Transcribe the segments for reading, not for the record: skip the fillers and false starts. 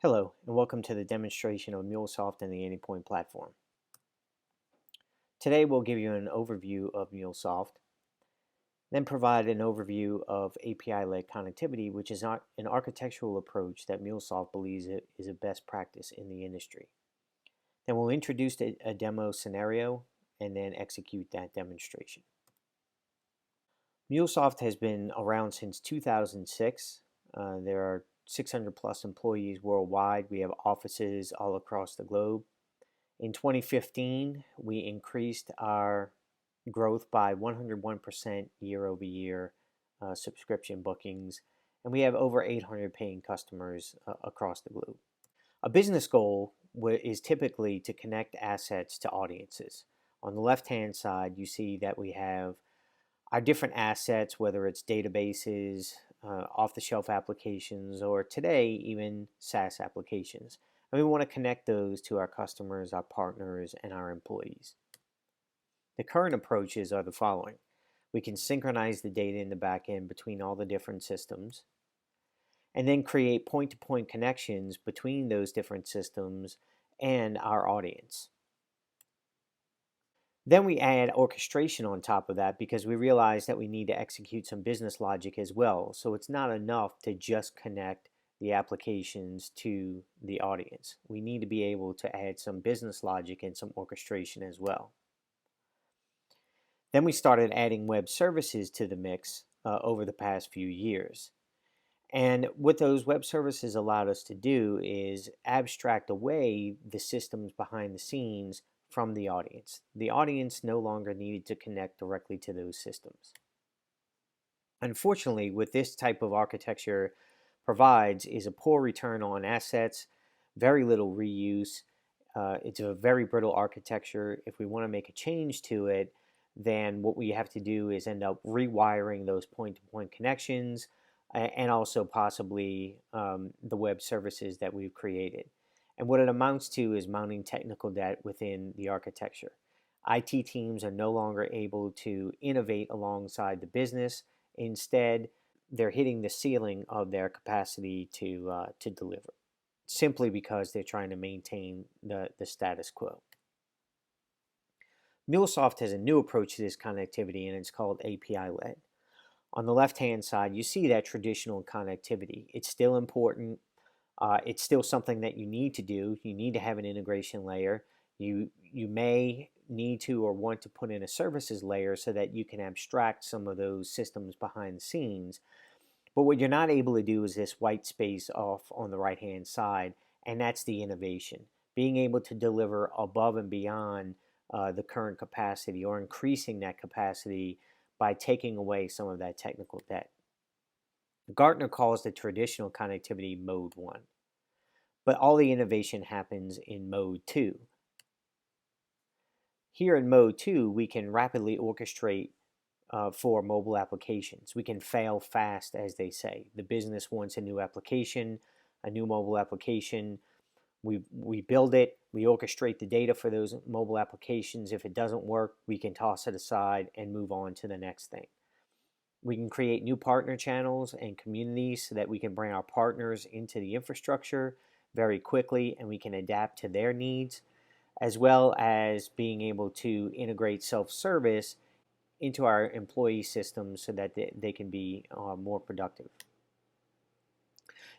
Hello, and welcome to the demonstration of MuleSoft and the Anypoint platform. Today we'll give you an overview of MuleSoft, then provide an overview of API-led connectivity, which is an architectural approach that MuleSoft believes is a best practice in the industry. Then we'll introduce a demo scenario and then execute that demonstration. MuleSoft has been around since 2006. There are 600 plus employees worldwide. We have offices all across the globe. In 2015, we increased our growth by 101% year over year subscription bookings, and we have over 800 paying customers across the globe. A business goal is typically to connect assets to audiences. On the left-hand side, you see that we have our different assets, whether it's databases, off-the-shelf applications, or today, even SaaS applications. And we want to connect those to our customers, our partners, and our employees. The current approaches are the following. We can synchronize the data in the back end between all the different systems, and then create point-to-point connections between those different systems and our audience. Then we add orchestration on top of that because we realize that we need to execute some business logic as well. So it's not enough to just connect the applications to the audience. We need to be able to add some business logic and some orchestration as well. Then we started adding web services to the mix over the past few years. And what those web services allowed us to do is abstract away the systems behind the scenes from the audience. The audience no longer needed to connect directly to those systems. Unfortunately, what this type of architecture provides is a poor return on assets, very little reuse. It's a very brittle architecture. If we want to make a change to it, then what we have to do is end up rewiring those point-to-point connections and also possibly the web services that we've created. And what it amounts to is mounting technical debt within the architecture. IT teams are no longer able to innovate alongside the business. Instead, they're hitting the ceiling of their capacity to deliver, simply because they're trying to maintain the status quo. MuleSoft has a new approach to this connectivity, and it's called API-led. On the left-hand side, you see that traditional connectivity. It's still important. It's still something that you need to do. You need to have an integration layer. You may need to or want to put in a services layer so that you can abstract some of those systems behind the scenes. But what you're not able to do is this white space off on the right-hand side, and that's the innovation. Being able to deliver above and beyond the current capacity or increasing that capacity by taking away some of that technical debt. Gartner calls the traditional connectivity mode 1, but all the innovation happens in mode 2. Here in mode 2, we can rapidly orchestrate for mobile applications. We can fail fast, as they say. The business wants a new application, a new mobile application. We build it, we orchestrate the data for those mobile applications. If it doesn't work, we can toss it aside and move on to the next thing. We can create new partner channels and communities so that we can bring our partners into the infrastructure very quickly and we can adapt to their needs, as well as being able to integrate self-service into our employee systems so that they can be more productive.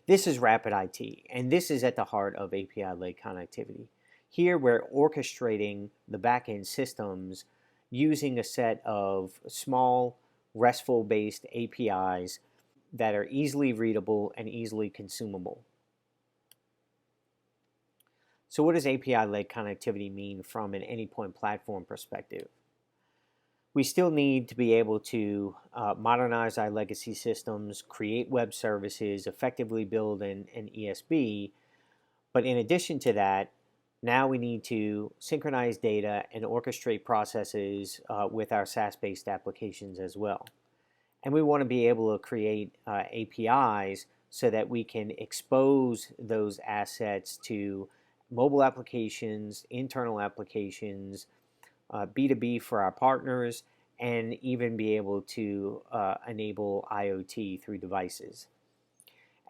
This is Rapid IT, and this is at the heart of API-led connectivity. Here we're orchestrating the back-end systems using a set of small RESTful-based APIs that are easily readable and easily consumable. So what does API-led connectivity mean from an Anypoint platform perspective? We still need to be able to modernize our legacy systems, create web services, effectively build an ESB. But in addition to that, now we need to synchronize data and orchestrate processes with our SaaS-based applications as well. And we want to be able to create APIs so that we can expose those assets to mobile applications, internal applications, B2B for our partners, and even be able to enable IoT through devices.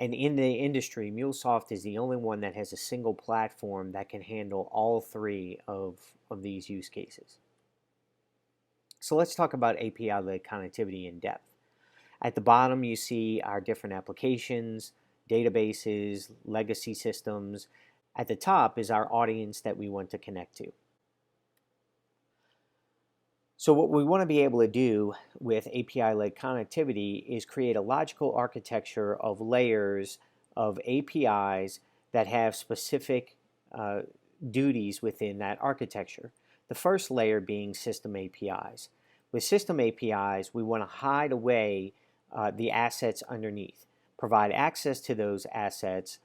And in the industry, MuleSoft is the only one that has a single platform that can handle all three of these use cases. So let's talk about API-led connectivity in depth. At the bottom, you see our different applications, databases, legacy systems. At the top is our audience that we want to connect to. So what we want to be able to do with API-led connectivity is create a logical architecture of layers of APIs that have specific duties within that architecture. The first layer being system APIs. With system APIs, we want to hide away the assets underneath, provide access to those assets,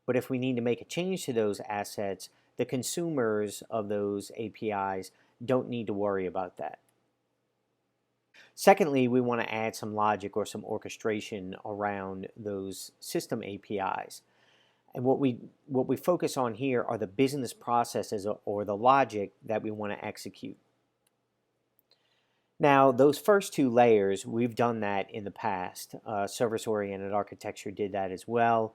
but if we need to make a change to those assets, the consumers of those APIs don't need to worry about that. Secondly, we want to add some logic or some orchestration around those system APIs. And what we focus on here are the business processes or the logic that we want to execute. Now, those first two layers, we've done that in the past. Service-oriented architecture did that as well.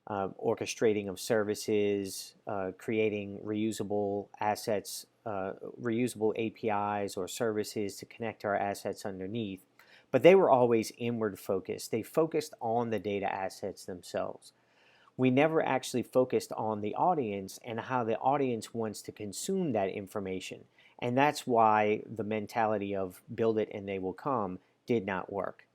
Orchestrating of services, creating reusable assets, reusable APIs or services to connect our assets underneath. But they were always inward focused. They focused on the data assets themselves. We never actually focused on the audience and how the audience wants to consume that information. And that's why the mentality of build it and they will come did not work.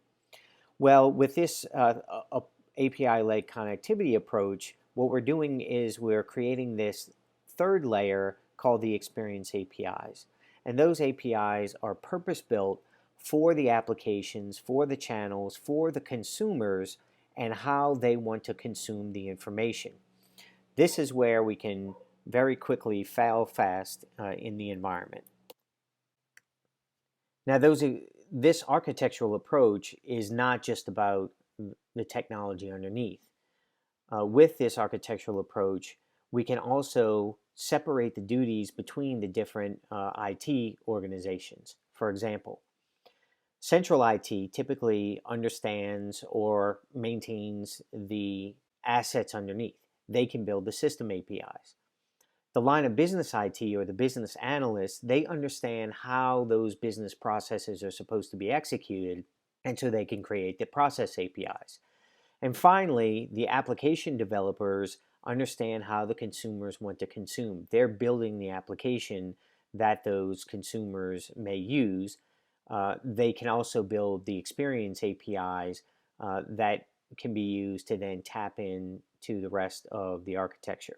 Well, with this API-led connectivity approach, what we're doing is we're creating this third layer called the experience APIs. And those APIs are purpose-built for the applications, for the channels, for the consumers, and how they want to consume the information. This is where we can very quickly fail fast in the environment. Now, this architectural approach is not just about the technology underneath. With this architectural approach, we can also separate the duties between the different IT organizations. For example, central IT typically understands or maintains the assets underneath. They can build the system APIs. The line of business IT or the business analyst, they understand how those business processes are supposed to be executed, and so they can create the process APIs. And finally, the application developers understand how the consumers want to consume. They're building the application that those consumers may use. They can also build the experience APIs that can be used to then tap into the rest of the architecture.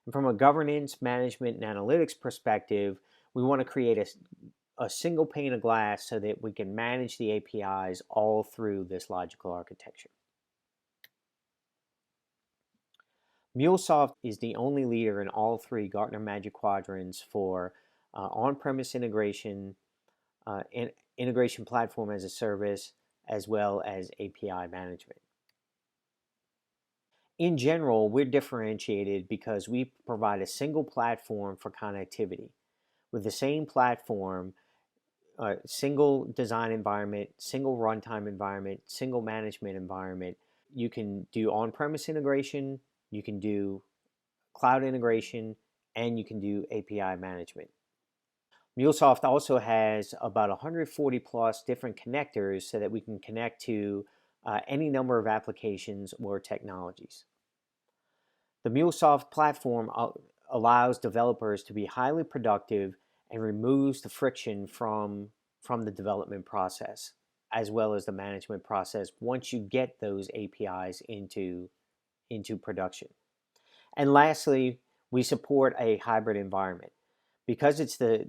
And from a governance, management, and analytics perspective, we want to create a single pane of glass so that we can manage the APIs all through this logical architecture. MuleSoft is the only leader in all three Gartner Magic Quadrants for on-premise integration, integration platform as a service, as well as API management. In general, we're differentiated because we provide a single platform for connectivity. With the same platform, single design environment, single runtime environment, single management environment, you can do on-premise integration, you can do cloud integration, and you can do API management. MuleSoft also has about 140 plus different connectors so that we can connect to any number of applications or technologies. The MuleSoft platform allows developers to be highly productive and removes the friction from the development process, as well as the management process once you get those APIs into production. And lastly, we support a hybrid environment. Because it's the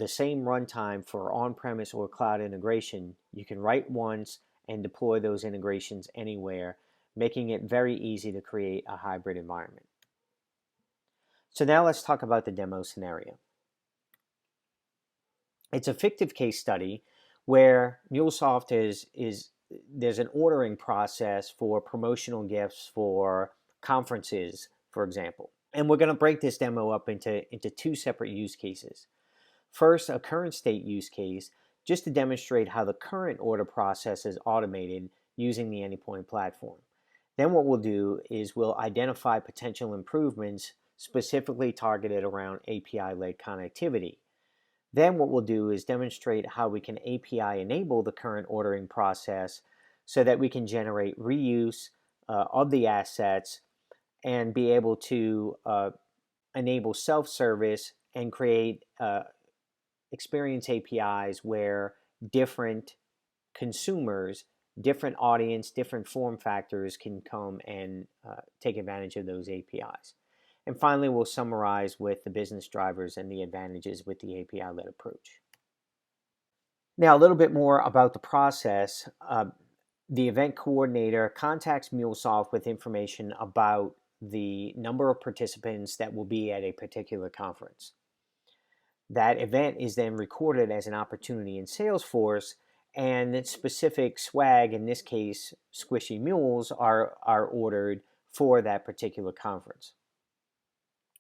same runtime for on-premise or cloud integration, you can write once and deploy those integrations anywhere, making it very easy to create a hybrid environment. So now let's talk about the demo scenario. It's a fictive case study where MuleSoft there's an ordering process for promotional gifts for conferences, for example. And we're going to break this demo up into two separate use cases. First, a current state use case, just to demonstrate how the current order process is automated using the Anypoint platform. Then what we'll do is we'll identify potential improvements specifically targeted around API-led connectivity. Then what we'll do is demonstrate how we can API enable the current ordering process so that we can generate reuse of the assets and be able to enable self-service and create experience APIs where different consumers, different audience, different form factors can come and take advantage of those APIs. And finally, we'll summarize with the business drivers and the advantages with the API-led approach. Now, a little bit more about the process. The event coordinator contacts MuleSoft with information about the number of participants that will be at a particular conference. That event is then recorded as an opportunity in Salesforce, and specific swag, in this case, squishy mules, are ordered for that particular conference.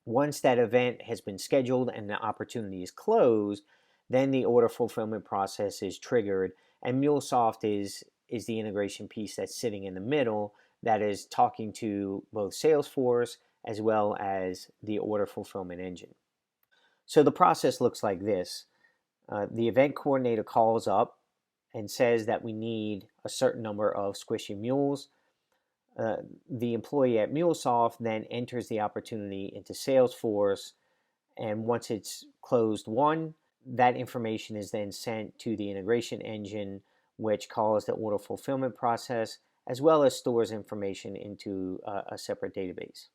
Once that event has been scheduled and the opportunity is closed, then the order fulfillment process is triggered, and MuleSoft is the integration piece that's sitting in the middle that is talking to both Salesforce as well as the order fulfillment engine. So the process looks like this. The event coordinator calls up and says that we need a certain number of squishy mules. The employee at MuleSoft then enters the opportunity into Salesforce, and once it's closed won, that information is then sent to the integration engine, which calls the order fulfillment process, as well as stores information into a separate database.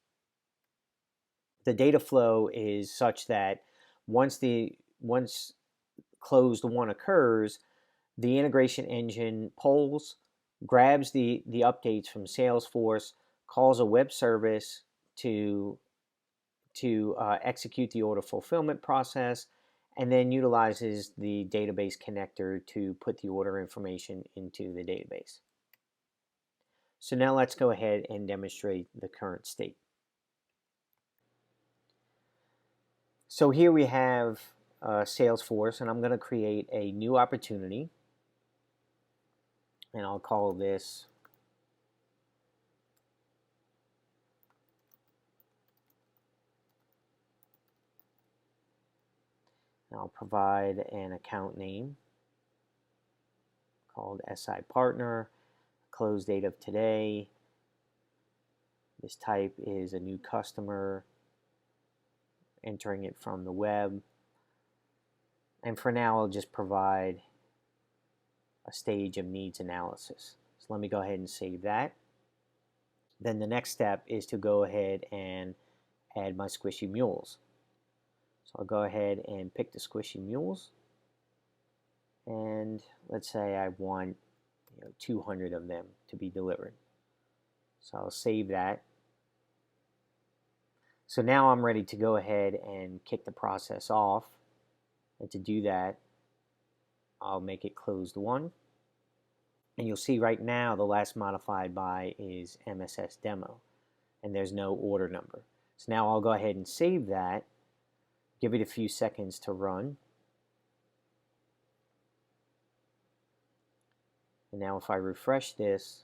The data flow is such that once closed won occurs, the integration engine polls, grabs the updates from Salesforce, calls a web service to execute the order fulfillment process, and then utilizes the database connector to put the order information into the database. So now let's go ahead and demonstrate the current state. So here we have Salesforce, and I'm going to create a new opportunity, and I'll call this and I'll provide an account name called SI Partner, close date of today. This type is a new customer, entering it from the web. And for now, I'll just provide a stage of needs analysis. So let me go ahead and save that. Then the next step is to go ahead and add my squishy mules. So I'll go ahead and pick the squishy mules, and let's say I want 200 of them to be delivered. So I'll save that. So now I'm ready to go ahead and kick the process off, and to do that, I'll make it closed won. And you'll see right now the last modified by is MSS demo, and there's no order number. So now I'll go ahead and save that, give it a few seconds to run. And now if I refresh this,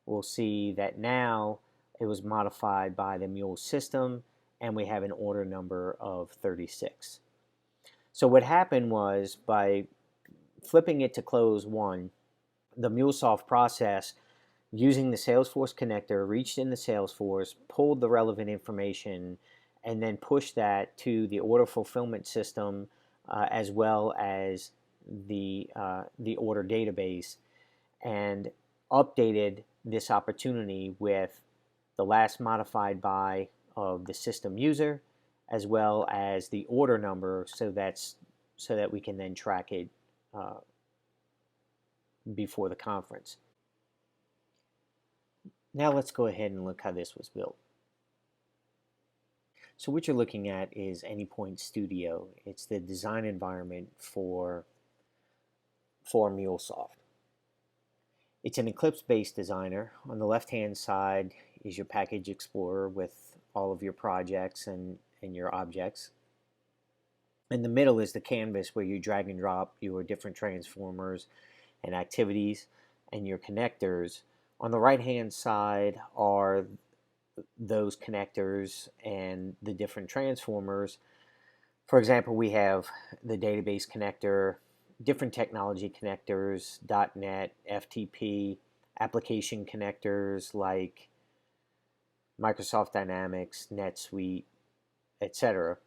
we'll see that now it was modified by the Mule system, and we have an order number of 36. So what happened was, by flipping it to close won, the MuleSoft process, using the Salesforce connector, reached into Salesforce, pulled the relevant information, and then pushed that to the order fulfillment system, as well as the order database, and updated this opportunity with the last modified by of the system user, as well as the order number, so that we can then track it before the conference. Now let's go ahead and look how this was built. So what you're looking at is Anypoint Studio. It's the design environment for MuleSoft. It's an Eclipse-based designer. On the left-hand side is your Package Explorer with all of your projects and your objects. In the middle is the canvas where you drag and drop your different transformers and activities and your connectors, On the right hand side are those connectors and the different transformers. For example, we have the database connector, different technology connectors, .NET, FTP, application connectors like Microsoft Dynamics, NetSuite, etc.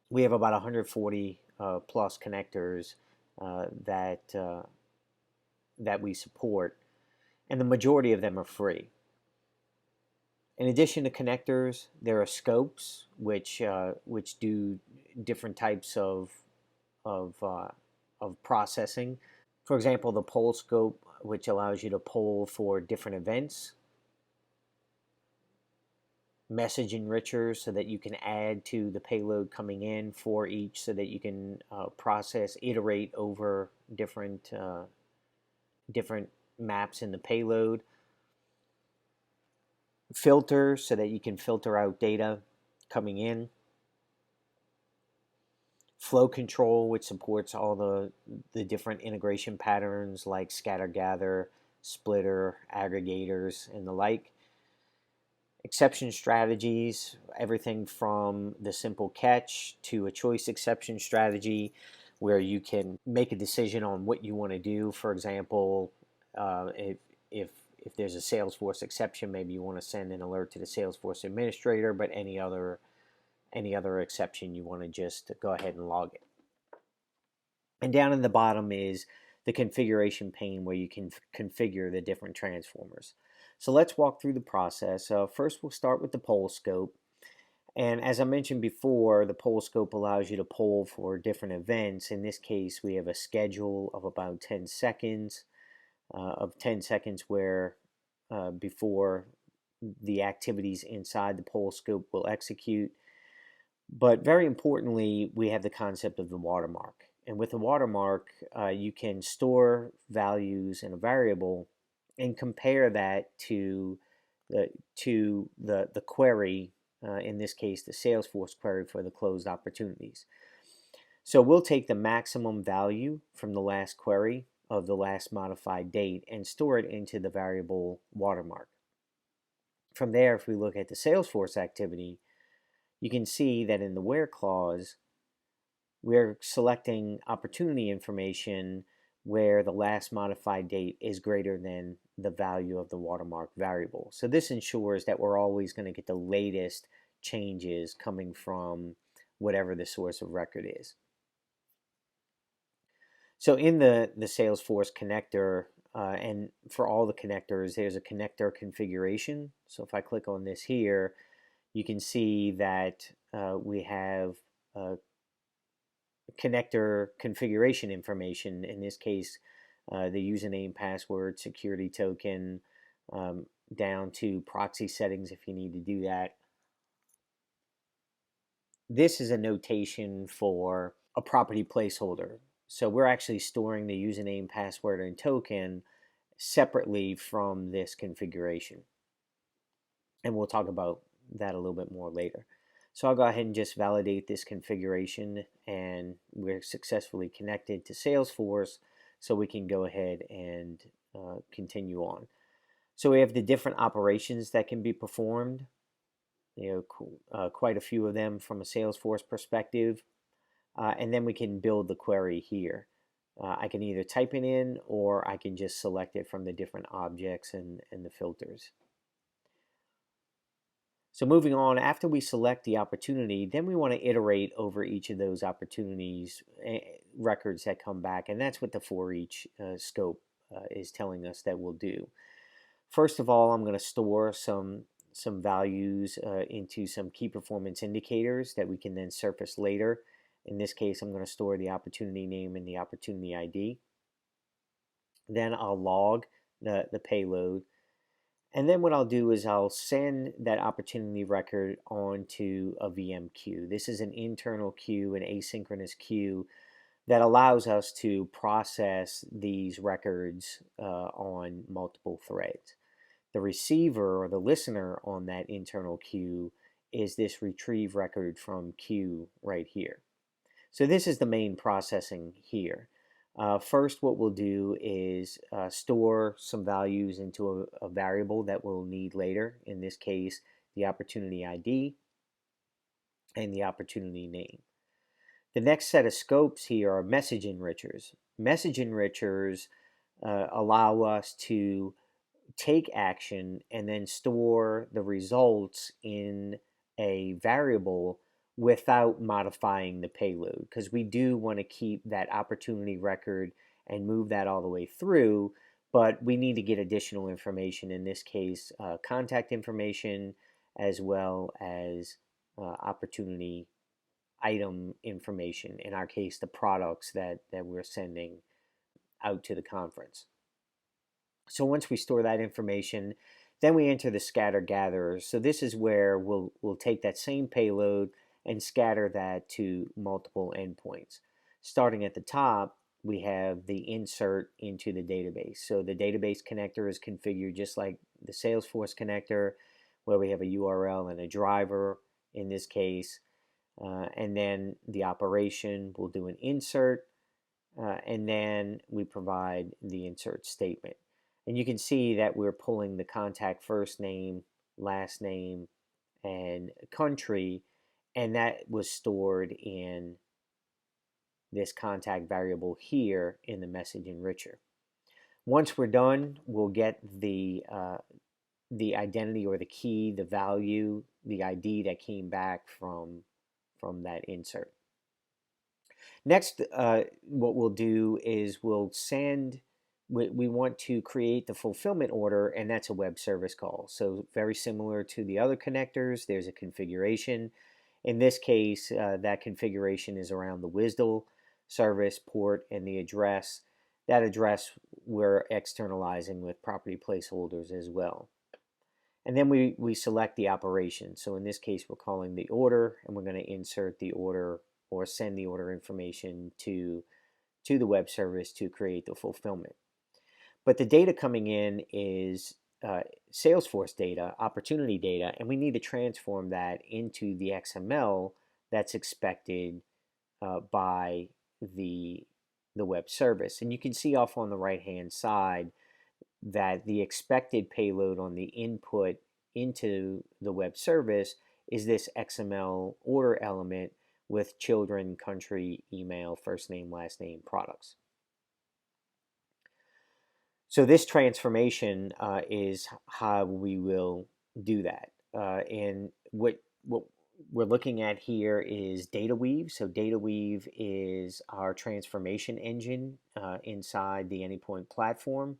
We have about 140 plus connectors that we support, and the majority of them are free. In addition to connectors, there are scopes which do different types of, uh, of processing. For example, the poll scope, which allows you to poll for different events. Message enrichers, so that you can add to the payload coming in for each, so that you can process, iterate over different maps in the payload. Filter, so that you can filter out data coming in. Flow control, which supports all the different integration patterns like scatter gather, splitter, aggregators, and the like. Exception strategies, everything from the simple catch to a choice exception strategy, where you can make a decision on what you want to do. For example, if if there's a Salesforce exception, maybe you want to send an alert to the Salesforce administrator, but any other exception, you want to just go ahead and log it. And down in the bottom is the configuration pane, where you can configure the different transformers. So let's walk through the process. First, we'll start with the poll scope. And as I mentioned before, the poll scope allows you to poll for different events. In this case, we have a schedule of about 10 seconds, where before the activities inside the poll scope will execute. But very importantly, we have the concept of the watermark. And with the watermark, you can store values in a variable and compare that to the query, in this case, the Salesforce query for the closed opportunities. So we'll take the maximum value from the last query of the last modified date and store it into the variable watermark. From there, if we look at the Salesforce activity, you can see that in the where clause, we're selecting opportunity information where the last modified date is greater than the value of the watermark variable. So this ensures that we're always going to get the latest changes coming from whatever the source of record is. So in the Salesforce connector, and for all the connectors, there's a connector configuration. So if I click on this here, you can see that we have connector configuration information. In this case, the username, password, security token, down to proxy settings if you need to do that. This is a notation for a property placeholder. So we're actually storing the username, password, and token separately from this configuration. And we'll talk about that a little bit more later. So I'll go ahead and just validate this configuration, and we're successfully connected to Salesforce, so we can go ahead and continue on. So we have the different operations that can be performed, quite a few of them from a Salesforce perspective, and then we can build the query here. I can either type it in, or I can just select it from the different objects and the filters. So moving on, after we select the opportunity, then we want to iterate over each of those opportunities records that come back, and that's what the for each scope is telling us that we'll do. First of all, I'm going to store some values into some key performance indicators that we can then surface later. In this case, I'm going to store the opportunity name and the opportunity ID. Then I'll log the payload. And then what I'll do is I'll send that opportunity record onto a VM queue. This is an internal queue, an asynchronous queue that allows us to process these records on multiple threads. The receiver or the listener on that internal queue is this retrieve record from queue right here. So this is the main processing here. First, what we'll do is store some values into a variable that we'll need later. In this case, the opportunity ID and the opportunity name. The next set of scopes here are message enrichers. Message enrichers allow us to take action and then store the results in a variable without modifying the payload, because we do want to keep that opportunity record and move that all the way through, but we need to get additional information, in this case contact information, as well as opportunity item information, in our case the products that we're sending out to the conference. So once we store that information, then we enter the scatter gatherer. So this is where we'll take that same payload and scatter that to multiple endpoints. Starting at the top, we have the insert into the database. So the database connector is configured just like the Salesforce connector, where we have a URL and a driver in this case. And then the operation, we'll do an insert, and then we provide the insert statement. And you can see that we're pulling the contact first name, last name, and country, and that was stored in this contact variable here in the message enricher. Once we're done, we'll get the identity or the key, the value, the ID that came back from that insert. Next, what we'll do is we'll send, we want to create the fulfillment order, and that's a web service call. So very similar to the other connectors, there's a configuration. In this case, that configuration is around the WSDL service port and the address. That address we're externalizing with property placeholders as well. And then we select the operation. So in this case, we're calling the order, and we're going to insert the order or send the order information to the web service to create the fulfillment. But the data coming in is Salesforce data, opportunity data, and we need to transform that into the XML that's expected by the web service. And you can see off on the right-hand side that the expected payload on the input into the web service is this XML order element with children, country, email, first name, last name, products. So this transformation is how we will do that. And what we're looking at here is DataWeave. So DataWeave is our transformation engine inside the Anypoint platform.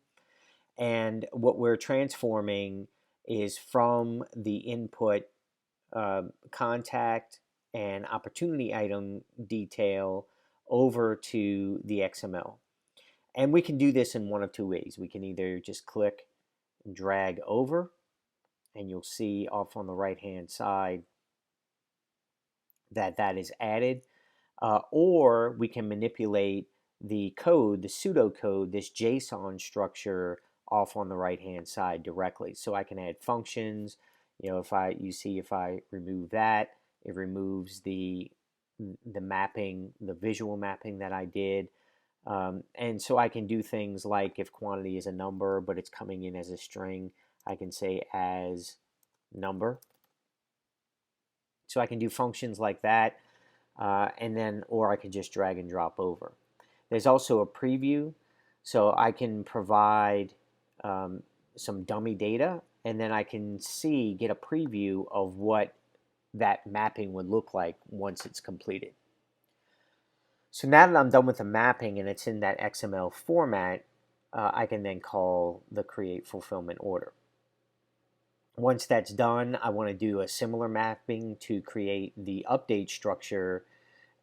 And what we're transforming is from the input contact and opportunity item detail over to the XML. And we can do this in one of two ways. We can either just click and drag over, and you'll see off on the right-hand side that that is added, or we can manipulate the code, the pseudocode, this JSON structure off on the right-hand side directly. So I can add functions. You know, if I remove that, it removes the mapping, the visual mapping that I did. And so I can do things like, if quantity is a number but it's coming in as a string, I can say as number. So I can do functions like that, and then, or I can just drag and drop over. There's also a preview, so I can provide some dummy data, and then I can get a preview of what that mapping would look like once it's completed. So now that I'm done with the mapping and it's in that XML format, I can then call the create fulfillment order. Once that's done, I want to do a similar mapping to create the update structure,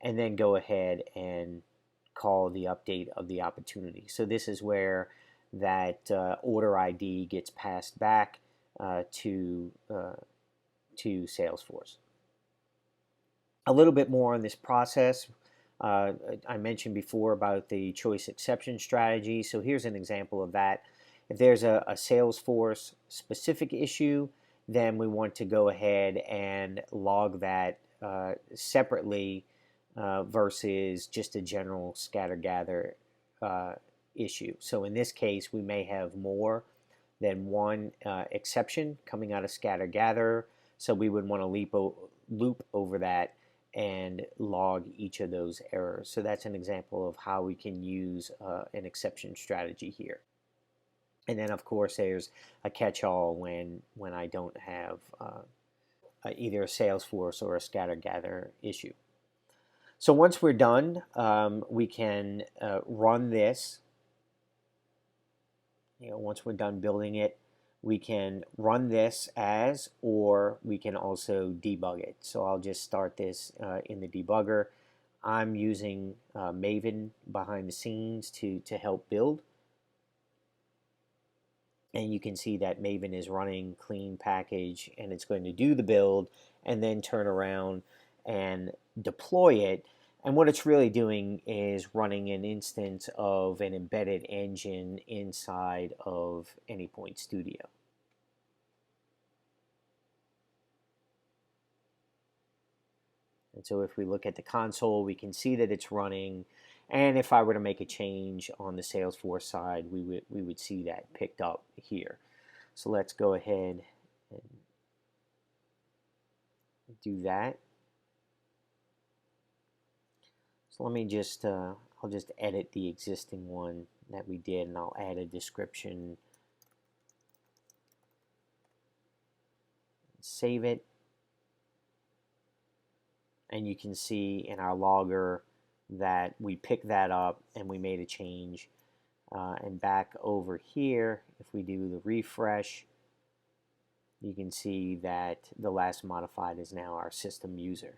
and then go ahead and call the update of the opportunity. So this is where that order ID gets passed back to Salesforce. A little bit more on this process. I mentioned before about the choice exception strategy. So here's an example of that. If there's a Salesforce specific issue, then we want to go ahead and log that separately versus just a general scatter gather issue. So in this case, we may have more than one exception coming out of scatter gather. So we would want to loop over that and log each of those errors. So that's an example of how we can use an exception strategy here. And then of course there's a catch-all when I don't have either a Salesforce or a scatter gather issue. So once we're done, we can run this. Once we're done building it, we can run this as, or we can also debug it. So I'll just start this in the debugger. I'm using Maven behind the scenes to help build. And you can see that Maven is running clean package, and it's going to do the build and then turn around and deploy it. And what it's really doing is running an instance of an embedded engine inside of Anypoint Studio. And so if we look at the console, we can see that it's running. And if I were to make a change on the Salesforce side, we would see that picked up here. So let's go ahead and do that. So let me just, I'll just edit the existing one that we did, and I'll add a description. Save it. And you can see in our logger that we picked that up and we made a change. And back over here, if we do the refresh, you can see that the last modified is now our system user.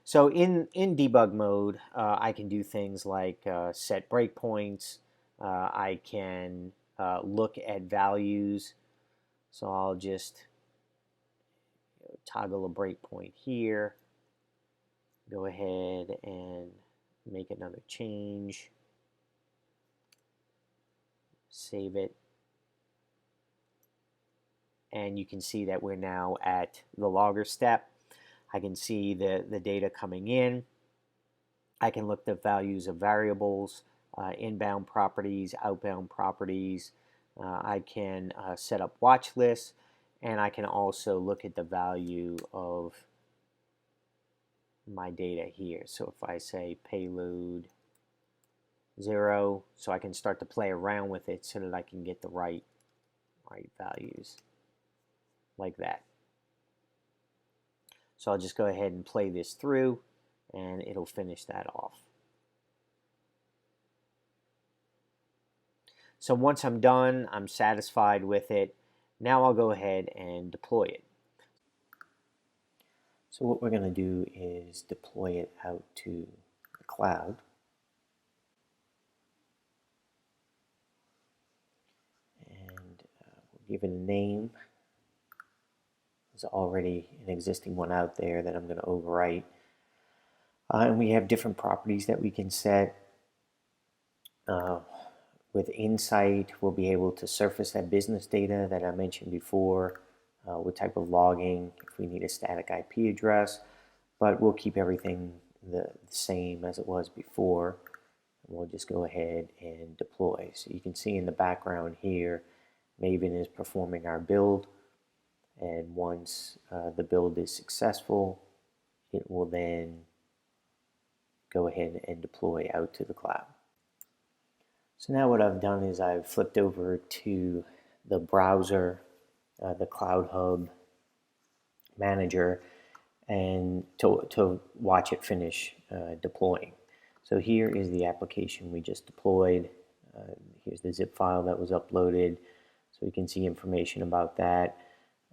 So in debug mode, I can do things like set breakpoints. I can look at values. So I'll just toggle a breakpoint here. Go ahead and make another change. Save it. And you can see that we're now at the logger step. I can see the data coming in. I can look at the values of variables, inbound properties, outbound properties. I can set up watch lists, and I can also look at the value of my data here. So if I say payload 0, so I can start to play around with it so that I can get the right values like that. So I'll just go ahead and play this through, and it'll finish that off. So once I'm done, I'm satisfied with it. Now I'll go ahead and deploy it. So what we're going to do is deploy it out to the cloud. And we'll give it a name. There's already an existing one out there that I'm going to overwrite. And we have different properties that we can set. With Insight, we'll be able to surface that business data that I mentioned before. What type of logging, if we need a static IP address, but we'll keep everything the same as it was before. We'll just go ahead and deploy. So you can see in the background here, Maven is performing our build, and once the build is successful, it will then go ahead and deploy out to the cloud. So now what I've done is I've flipped over to the browser, the Cloud Hub Manager, and to watch it finish deploying. So here is the application we just deployed. Here's the zip file that was uploaded, so we can see information about that.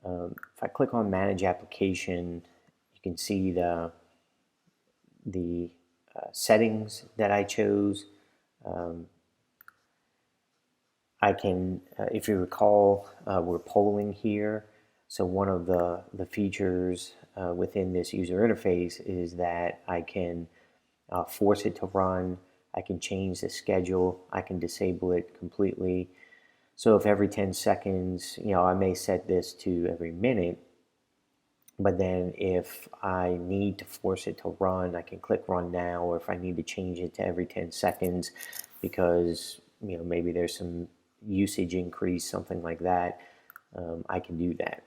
If I click on Manage Application, you can see the settings that I chose. I can, if you recall, we're polling here. So one of the features within this user interface is that I can force it to run. I can change the schedule. I can disable it completely. So if every 10 seconds, I may set this to every minute, But then if I need to force it to run, I can click run now, or if I need to change it to every 10 seconds because maybe there's some usage increase, something like that, I can do that.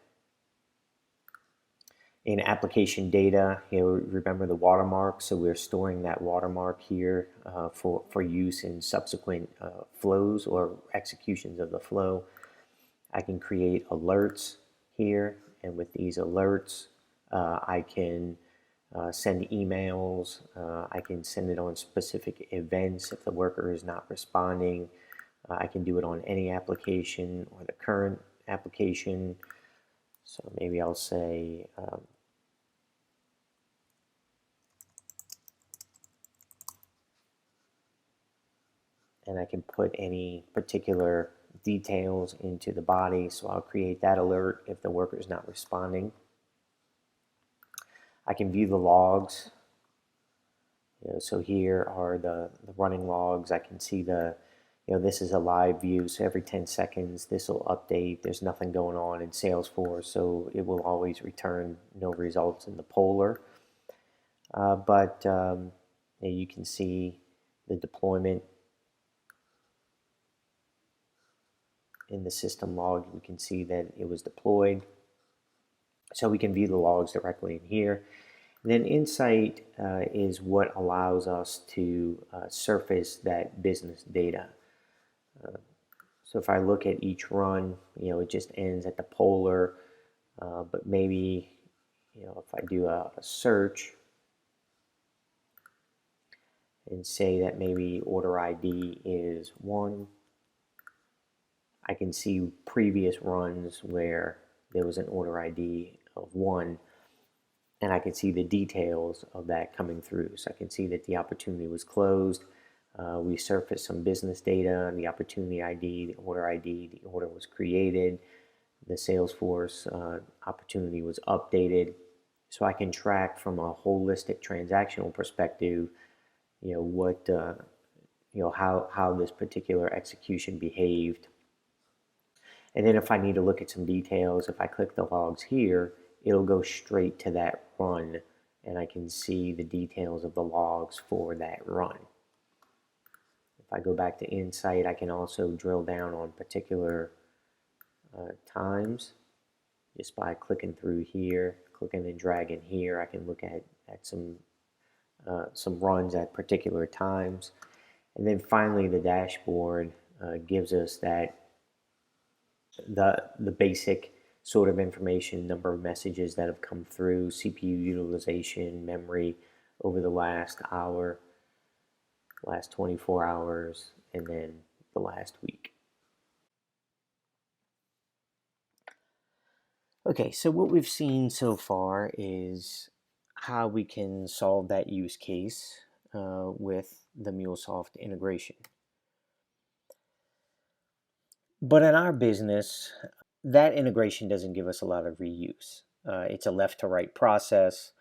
In application data, remember the watermark, so we're storing that watermark here for use in subsequent flows or executions of the flow. I can create alerts here, and with these alerts, I can send emails. I can send it on specific events if the worker is not responding. I can do it on any application or the current application. So maybe I'll say and I can put any particular details into the body. So I'll create that alert if the worker is not responding. I can view the logs. So here are the running logs. I can see this is a live view. So every 10 seconds, this will update. There's nothing going on in Salesforce, so it will always return no results in the poller. But you can see the deployment in the system log. We can see that it was deployed. So we can view the logs directly in here. And then Insight is what allows us to surface that business data. So if I look at each run, it just ends at the poller. But maybe, if I do a search and say that maybe order ID is 1, I can see previous runs where there was an order ID of 1, and I can see the details of that coming through. So I can see that the opportunity was closed. We surfaced some business data, the opportunity ID, the order was created, the Salesforce opportunity was updated. So I can track from a holistic transactional perspective, what, how this particular execution behaved. And then if I need to look at some details, if I click the logs here, it'll go straight to that run, and I can see the details of the logs for that run. If I go back to Insight, I can also drill down on particular times just by clicking through here, clicking and dragging here. I can look at some runs at particular times. And then finally, the dashboard gives us that the basic sort of information, number of messages that have come through, CPU utilization, memory over the last hour, last 24 hours, and then the last week. Okay, so what we've seen so far is how we can solve that use case with the MuleSoft integration. But in our business, that integration doesn't give us a lot of reuse. It's a left to right process.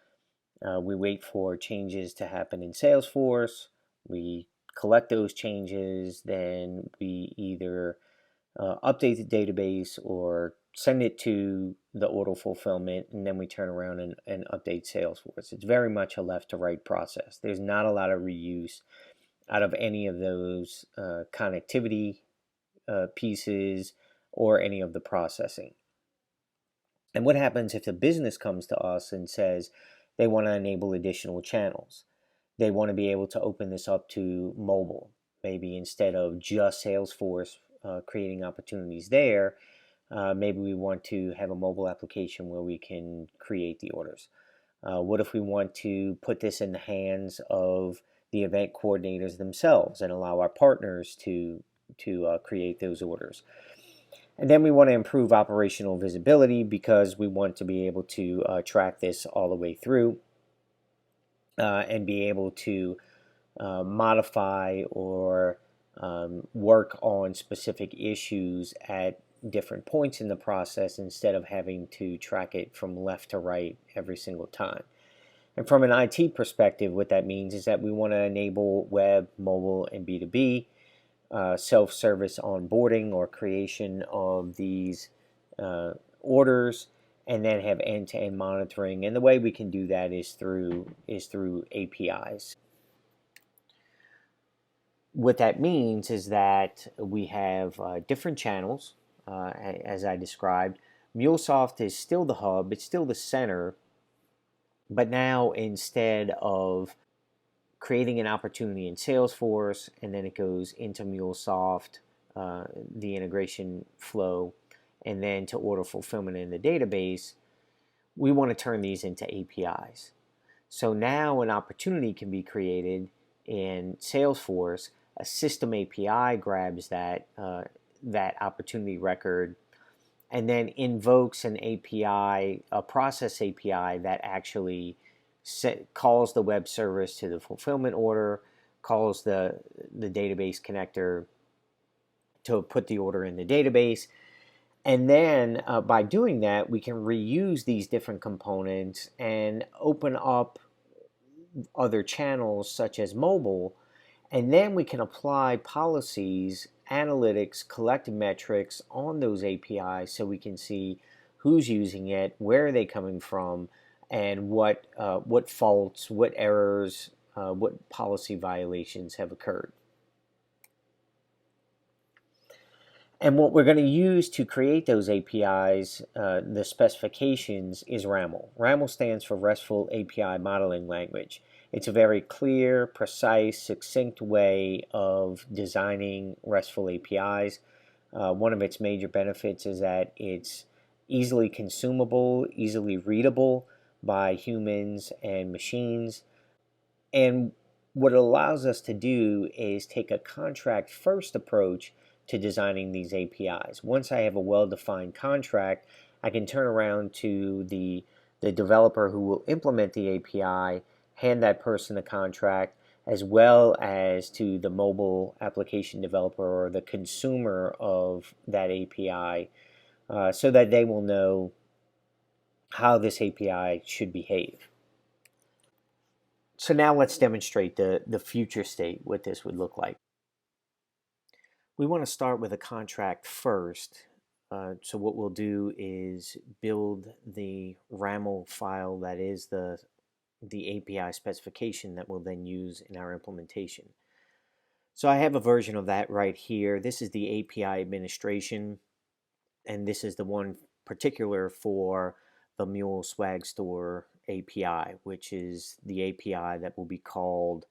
We wait for changes to happen in Salesforce. We collect those changes, then we either update the database or send it to the auto fulfillment, and then we turn around and update Salesforce. It's very much a left to right process. There's not a lot of reuse out of any of those connectivity pieces or any of the processing. And what happens if the business comes to us and says they want to enable additional channels? They want to be able to open this up to mobile. Maybe instead of just Salesforce creating opportunities there, maybe we want to have a mobile application where we can create the orders. What if we want to put this in the hands of the event coordinators themselves and allow our partners to create those orders? And then we want to improve operational visibility because we want to be able to track this all the way through and be able to modify or work on specific issues at different points in the process instead of having to track it from left to right every single time. And from an IT perspective, what that means is that we want to enable web, mobile, and B2B self-service onboarding or creation of these orders and then have end-to-end monitoring. And the way we can do that is through APIs. What that means is that we have different channels, as I described. MuleSoft is still the hub, it's still the center, but now instead of creating an opportunity in Salesforce and then it goes into MuleSoft, the integration flow, and then to order fulfillment in the database, we want to turn these into APIs. So now an opportunity can be created in Salesforce. A system API grabs that opportunity record and then invokes an API, a process API that actually calls the web service to the fulfillment order, calls the database connector to put the order in the database. And then by doing that, we can reuse these different components and open up other channels such as mobile. And then we can apply policies, analytics, collect metrics on those APIs so we can see who's using it, where are they coming from, and what faults, what errors, what policy violations have occurred. And what we're going to use to create those APIs, the specifications, is RAML. RAML stands for RESTful API Modeling Language. It's a very clear, precise, succinct way of designing RESTful APIs. One of its major benefits is that it's easily consumable, easily readable by humans and machines. And what it allows us to do is take a contract first approach to designing these APIs. Once I have a well-defined contract, I can turn around to the developer who will implement the API, hand that person a contract, as well as to the mobile application developer or the consumer of that API, so that they will know how this API should behave. So now let's demonstrate the future state, what this would look like. We want to start with a contract first. So what we'll do is build the RAML file that is the API specification that we'll then use in our implementation. So I have a version of that right here. This is the API administration, and this is the one particular for the Mule Swag Store API, which is the API that will be called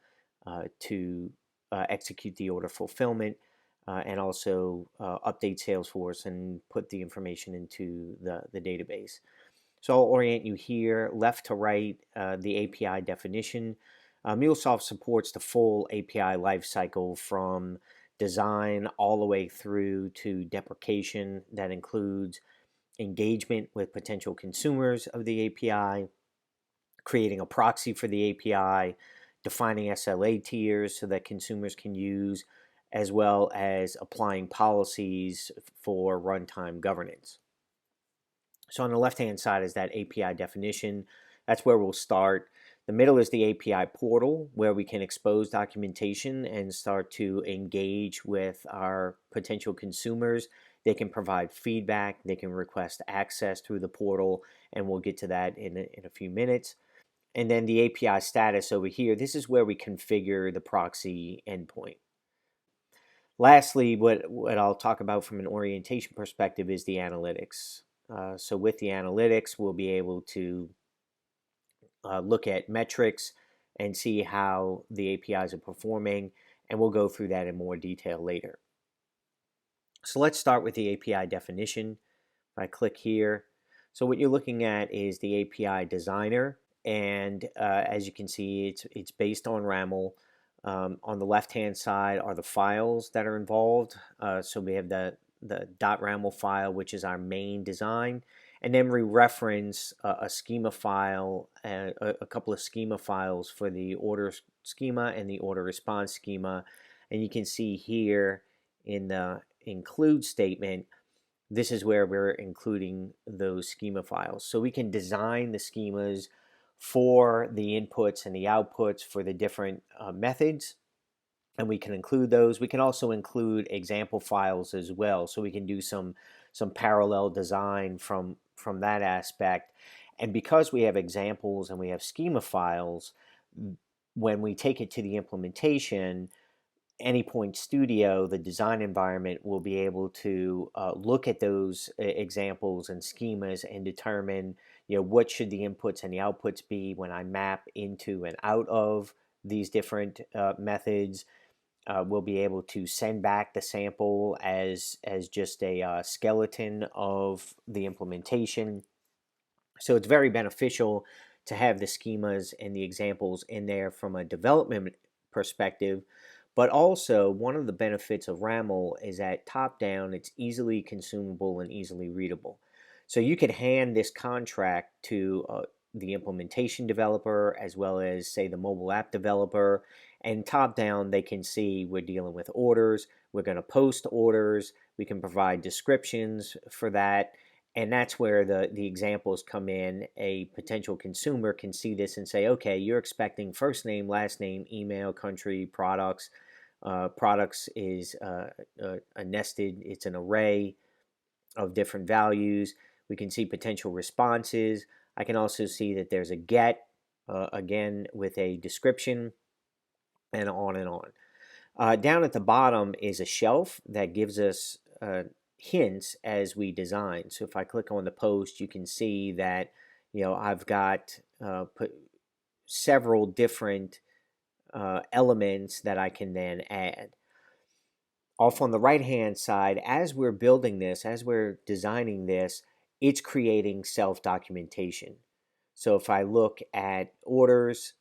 to execute the order fulfillment and also update Salesforce and put the information into the database. So I'll orient you here, left to right, the API definition. MuleSoft supports the full API lifecycle from design all the way through to deprecation. That includes engagement with potential consumers of the API, creating a proxy for the API, defining SLA tiers so that consumers can use, as well as applying policies for runtime governance. So on the left-hand side is that API definition. That's where we'll start. The middle is the API portal, where we can expose documentation and start to engage with our potential consumers. They can provide feedback, they can request access through the portal, and we'll get to that in a few minutes. And then the API status over here, this is where we configure the proxy endpoint. Lastly, what I'll talk about from an orientation perspective is the analytics. So with the analytics, we'll be able to look at metrics and see how the APIs are performing, and we'll go through that in more detail later. So let's start with the API definition. If I click here, so what you're looking at is the API designer, and as you can see, it's based on RAML. On the left-hand side are the files that are involved. So we have the .raml file, which is our main design, and then we reference a schema file, a couple of schema files for the order schema and the order response schema. And you can see here in the include statement, this is where we're including those schema files. So we can design the schemas for the inputs and the outputs for the different methods, and we can include those. We can also include example files as well, so we can do some parallel design from from that aspect. And because we have examples and we have schema files, when we take it to the implementation, Anypoint Studio, the design environment, will be able to look at those examples and schemas and determine, what should the inputs and the outputs be when I map into and out of these different methods. We'll be able to send back the sample as just a skeleton of the implementation. So it's very beneficial to have the schemas and the examples in there from a development perspective. But also, one of the benefits of RAML is that top down, it's easily consumable and easily readable. So you could hand this contract to the implementation developer as well as, say, the mobile app developer. And top down, they can see we're dealing with orders. We're going to post orders. We can provide descriptions for that. And that's where the examples come in. A potential consumer can see this and say, okay, you're expecting first name, last name, email, country, products. Products is a nested, it's an array of different values. We can see potential responses. I can also see that there's a get, again, with a description, and on and on. Down at the bottom is a shelf that gives us hints as we design. So if I click on the post, you can see that I've got several different elements that I can then add. Off on the right hand side, as we're building this, as we're designing this, it's creating self-documentation. So if I look at orders,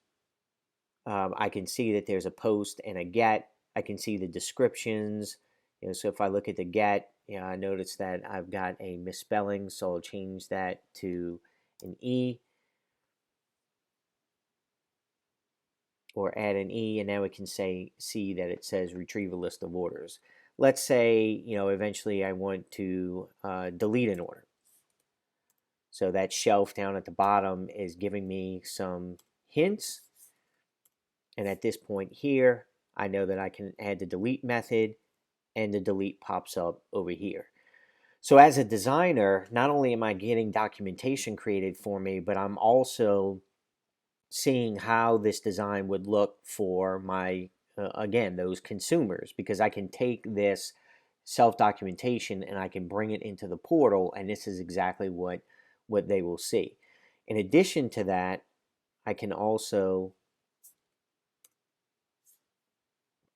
I can see that there's a post and a get. I can see the descriptions. So if I look at the get, I notice that I've got a misspelling, so I'll change that to an E, or add an E, and now we can see that it says retrieve a list of orders. Let's say, eventually I want to delete an order. So that shelf down at the bottom is giving me some hints. And at this point here, I know that I can add the delete method, and the delete pops up over here. So as a designer, not only am I getting documentation created for me, but I'm also seeing how this design would look for my, again, those consumers, because I can take this self-documentation and I can bring it into the portal, and this is exactly what they will see. In addition to that, I can also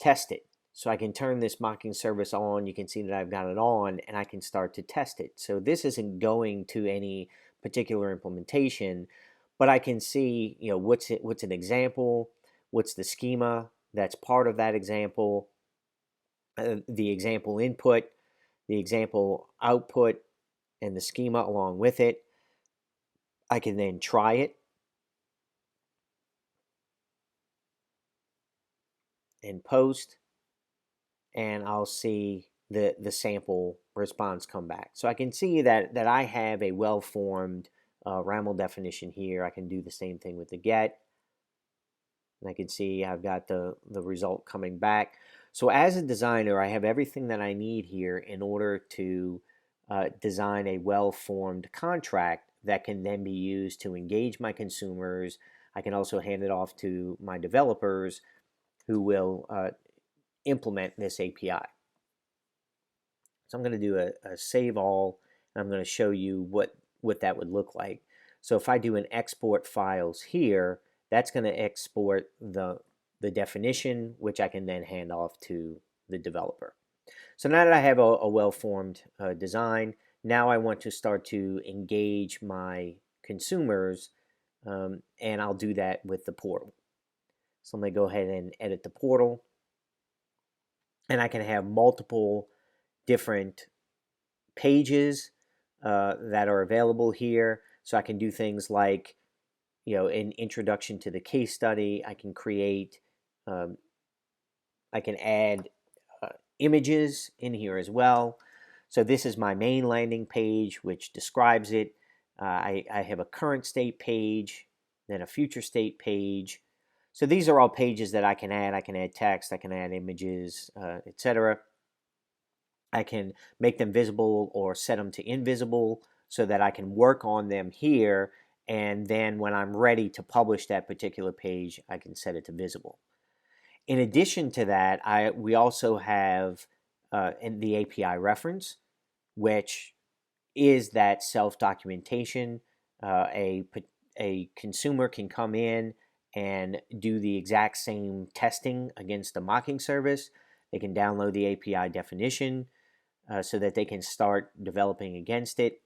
test it. So I can turn this mocking service on. You can see that I've got it on, and I can start to test it. So this isn't going to any particular implementation, but I can see, what's an example, what's the schema that's part of that example, the example input, the example output, and the schema along with it. I can then try it and post, and I'll see the sample response come back. So I can see that I have a well-formed RAML definition here. I can do the same thing with the get, and I can see I've got the result coming back. So as a designer, I have everything that I need here in order to design a well-formed contract that can then be used to engage my consumers. I can also hand it off to my developers who will implement this API. So I'm going to do a save all, and I'm going to show you what that would look like. So if I do an export files here, that's going to export the definition, which I can then hand off to the developer. So now that I have a well-formed design, now I want to start to engage my consumers, and I'll do that with the portal. So I'm going to go ahead and edit the portal, and I can have multiple different pages that are available here. So I can do things like, an introduction to the case study. I can create, I can add images in here as well. So this is my main landing page, which describes it. I have a current state page, then a future state page. So these are all pages that I can add. I can add text, I can add images, etc. I can make them visible or set them to invisible so that I can work on them here, and then when I'm ready to publish that particular page, I can set it to visible. In addition to that, we also have in the API reference, which is that self-documentation. Uh, a, a consumer can come in and do the exact same testing against the mocking service. They can download the API definition so that they can start developing against it.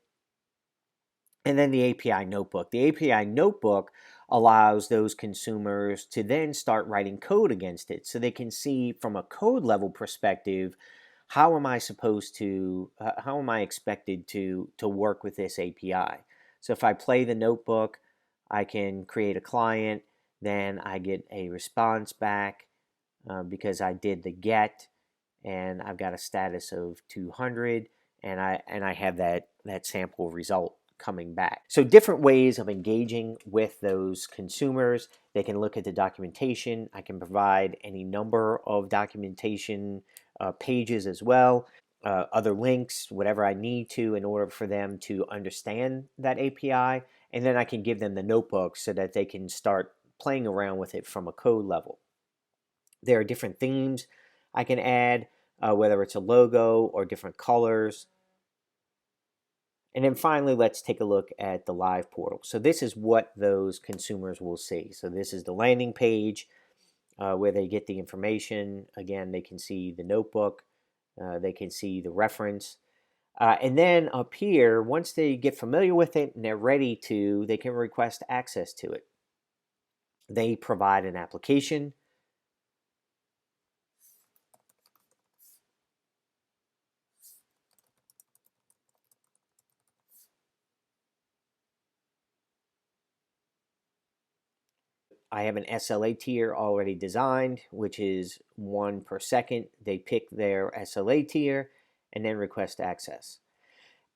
And then the API notebook. The API notebook allows those consumers to then start writing code against it so they can see from a code level perspective, how am I supposed to, how am I expected to work with this API? So if I play the notebook, I can create a client, then I get a response back because I did the get, and I've got a status of 200, and I have that sample result coming back. So different ways of engaging with those consumers. They can look at the documentation. I can provide any number of documentation pages as well, other links, whatever I need to in order for them to understand that API. And then I can give them the notebook so that they can start playing around with it from a code level. There are different themes I can add, whether it's a logo or different colors. And then finally, let's take a look at the live portal. So this is what those consumers will see. So this is the landing page where they get the information. Again, they can see the notebook. They can see the reference. And then up here, once they get familiar with it and they're ready to, they can request access to it. They provide an application. I have an SLA tier already designed, which is 1 per second. They pick their SLA tier and then request access.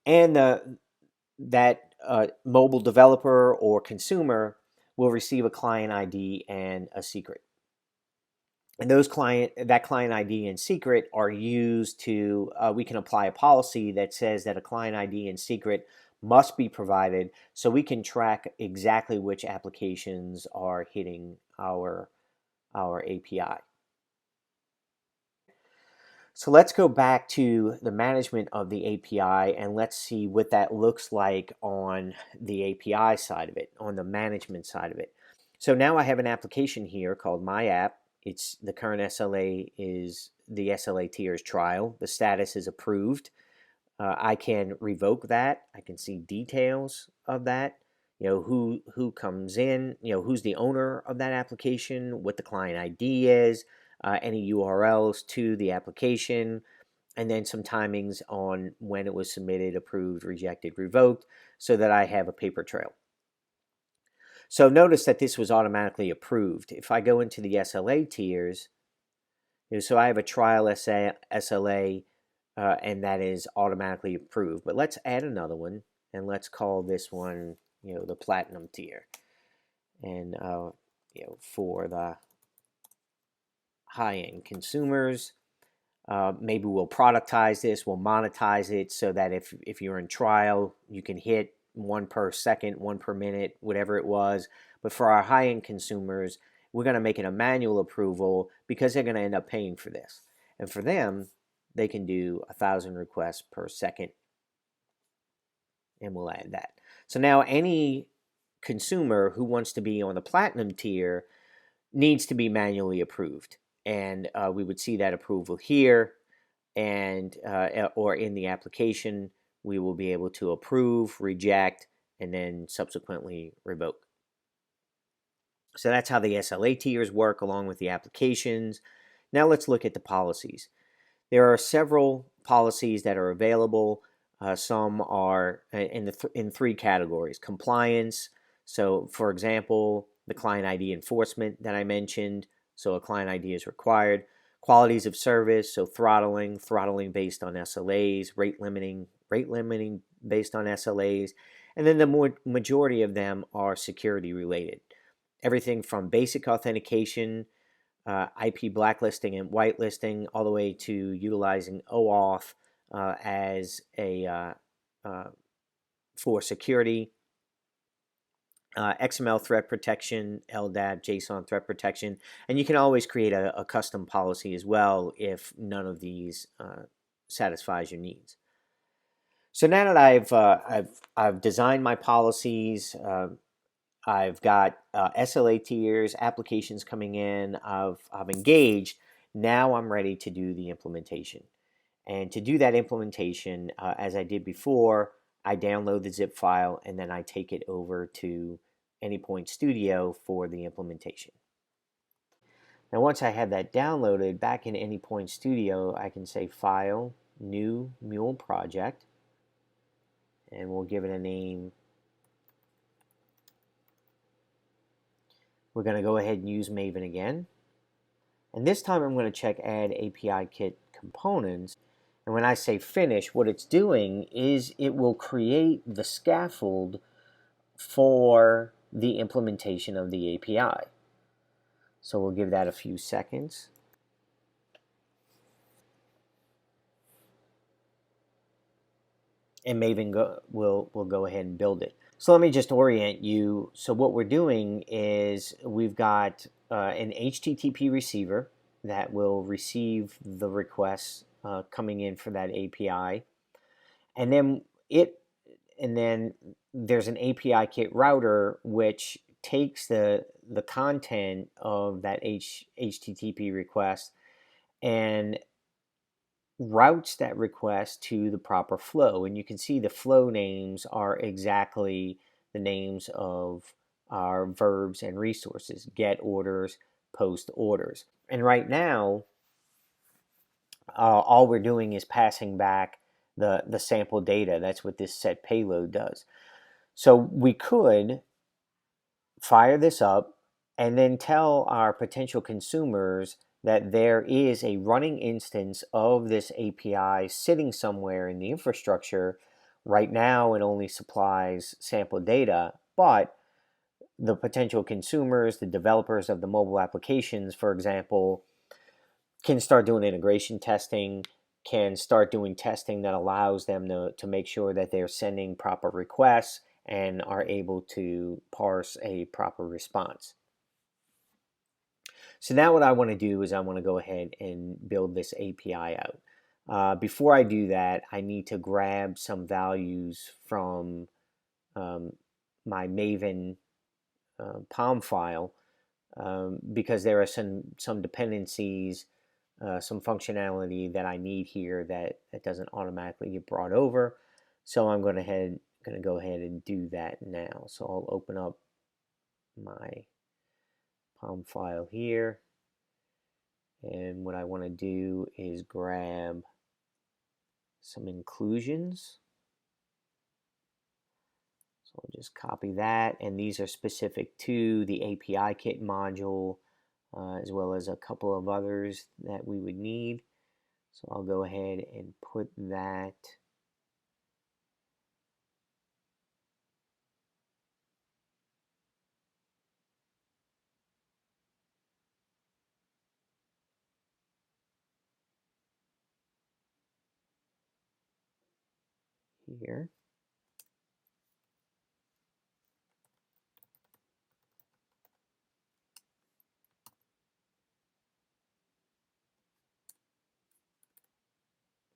And that mobile developer or consumer will receive a client ID and a secret. And that client ID and secret are used to, we can apply a policy that says that a client ID and secret must be provided so we can track exactly which applications are hitting our API. So let's go back to the management of the API and let's see what that looks like on the API side of it, on the management side of it. So now I have an application here called My App. It's the current SLA is the SLA tiers trial. The status is approved. I can revoke that. I can see details of that. You know, who comes in, you know, who's the owner of that application, what the client ID is, any URLs to the application, and then some timings on when it was submitted, approved, rejected, revoked, so that I have a paper trail. So notice that this was automatically approved. If I go into the SLA tiers, so I have a trial SLA, and that is automatically approved. But let's add another one, and let's call this one, you know, the platinum tier. And you know, for the high-end consumers, maybe we'll productize this, we'll monetize it so that if you're in trial, you can hit 1 per second, 1 per minute, whatever it was. But for our high-end consumers, we're going to make it a manual approval because they're going to end up paying for this. And for them, they can do 1,000 requests per second, and we'll add that. So now any consumer who wants to be on the platinum tier needs to be manually approved. And we would see that approval here, and or in the application, we will be able to approve, reject, and then subsequently revoke. So that's how the SLA tiers work along with the applications. Now let's look at the policies. There are several policies that are available. Some are in 3 categories. Compliance. So for example, the client ID enforcement that I mentioned. So a client ID is required. Qualities of service, so throttling based on SLAs, rate limiting based on SLAs. And then the majority of them are security related. Everything from basic authentication, IP blacklisting and whitelisting, all the way to utilizing OAuth as a for security, XML threat protection, LDAP, JSON threat protection, and you can always create a custom policy as well if none of these satisfies your needs. So now that I've designed my policies, I've got SLA tiers, applications coming in, I've engaged. Now I'm ready to do the implementation. And to do that implementation, as I did before, I download the zip file and then I take it over to Anypoint Studio for the implementation. Now, once I have that downloaded, back in Anypoint Studio, I can say File, New Mule Project, and we'll give it a name. We're going to go ahead and use Maven again. And this time I'm going to check Add API Kit Components. And when I say finish, what it's doing is it will create the scaffold for the implementation of the API. So we'll give that a few seconds. And Maven will go ahead and build it. So let me just orient you. So what we're doing is we've got an HTTP receiver that will receive the requests coming in for that API, and then there's an API kit router which takes the content of that HTTP request and routes that request to the proper flow. And you can see the flow names are exactly the names of our verbs and resources: get orders, post orders. And right now, all we're doing is passing back the sample data. That's what this set payload does. So we could fire this up and then tell our potential consumers that there is a running instance of this API sitting somewhere in the infrastructure. Right now, it only supplies sample data, but the potential consumers, the developers of the mobile applications, for example, can start doing integration testing, can start doing testing that allows them to make sure that they're sending proper requests and are able to parse a proper response. So now what I want to do is I want to go ahead and build this API out. Before I do that, I need to grab some values from my Maven POM file because there are some dependencies, some functionality that I need here that doesn't automatically get brought over. So I'm going to go ahead and do that now. So I'll open up my POM file here. And what I want to do is grab some inclusions. So I'll just copy that. And these are specific to the API kit module, as well as a couple of others that we would need. So I'll go ahead and put that here.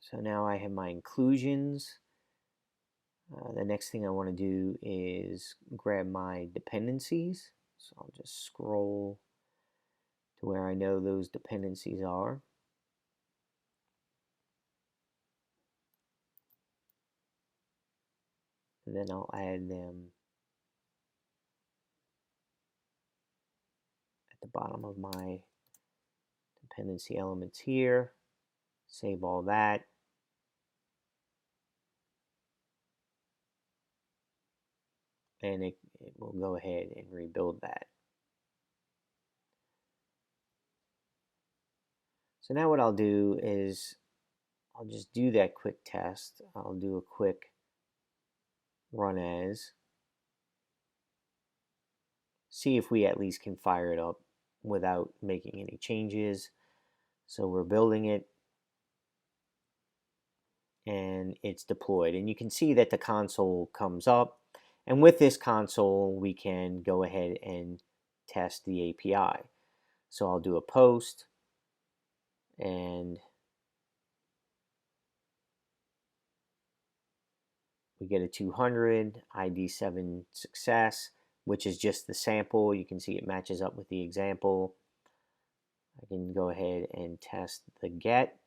So now I have my inclusions. The next thing I want to do is grab my dependencies. So I'll just scroll to where I know those dependencies are. And then I'll add them at the bottom of my dependency elements here. Save all that. And it will go ahead and rebuild that. So now what I'll do is I'll just do that quick test. I'll do a quick run as. See if we at least can fire it up without making any changes. So we're building it. and it's deployed. And you can see that the console comes up. And with this console, we can go ahead and test the API. So I'll do a post, and we get a 200, ID 7 success, which is just the sample. You can see it matches up with the example. I can go ahead and test the get.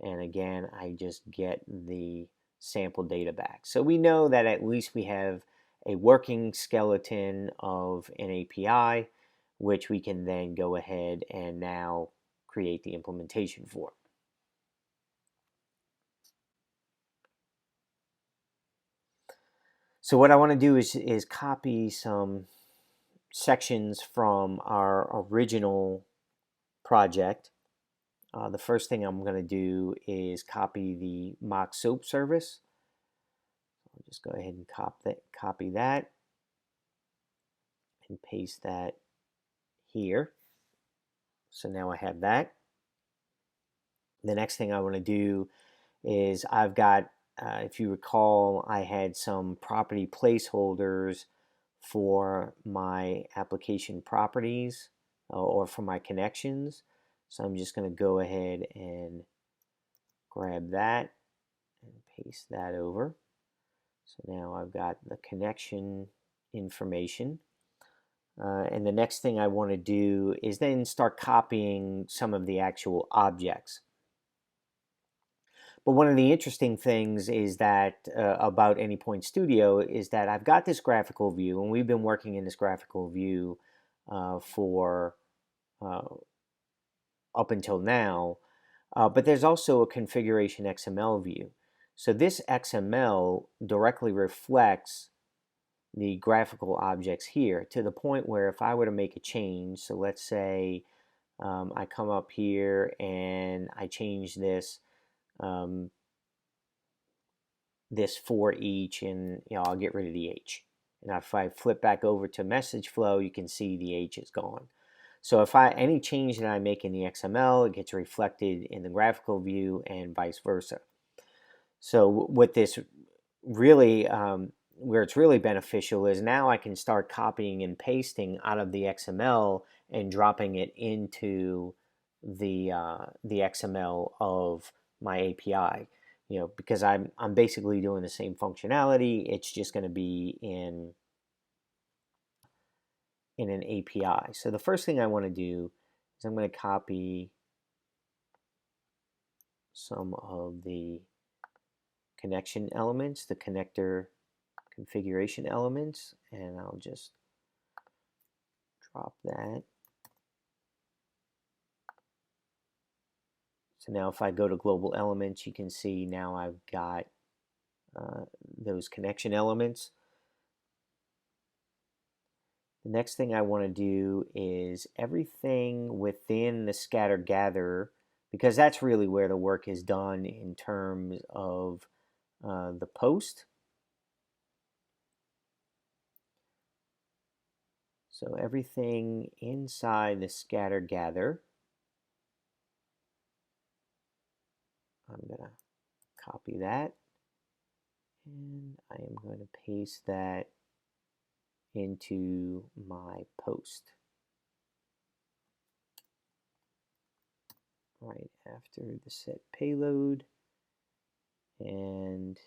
And again, I just get the sample data back. So we know that at least we have a working skeleton of an API, which we can then go ahead and now create the implementation for. So what I want to do is copy some sections from our original project. The first thing I'm going to do is copy the mock soap service. I'll just go ahead and copy that and paste that here. So now I have that. The next thing I want to do is I've got, if you recall, I had some property placeholders for my application properties or for my connections. So I'm just going to go ahead and grab that and paste that over. So now I've got the connection information. And the next thing I want to do is then start copying some of the actual objects. But one of the interesting things is that about Anypoint Studio is that I've got this graphical view, and we've been working in this graphical view for up until now. But there's also a configuration XML view. So this XML directly reflects the graphical objects here to the point where if I were to make a change, so let's say I come up here and I change this this for each, and I'll get rid of the H. And if I flip back over to message flow, you can see the H is gone. So if any change that I make in the XML, it gets reflected in the graphical view and vice versa. So what this really, where it's really beneficial is now I can start copying and pasting out of the XML and dropping it into the XML of my API. Because I'm basically doing the same functionality. It's just going to be in an API. So the first thing I want to do is I'm going to copy some of the connection elements, the connector configuration elements, and I'll just drop that. So now if I go to global elements, you can see now I've got those connection elements. The next thing I want to do is everything within the scatter gather, because that's really where the work is done in terms of the post. So everything inside the scatter gather, I'm going to copy that, and I am going to paste that into my post right after the set payload. And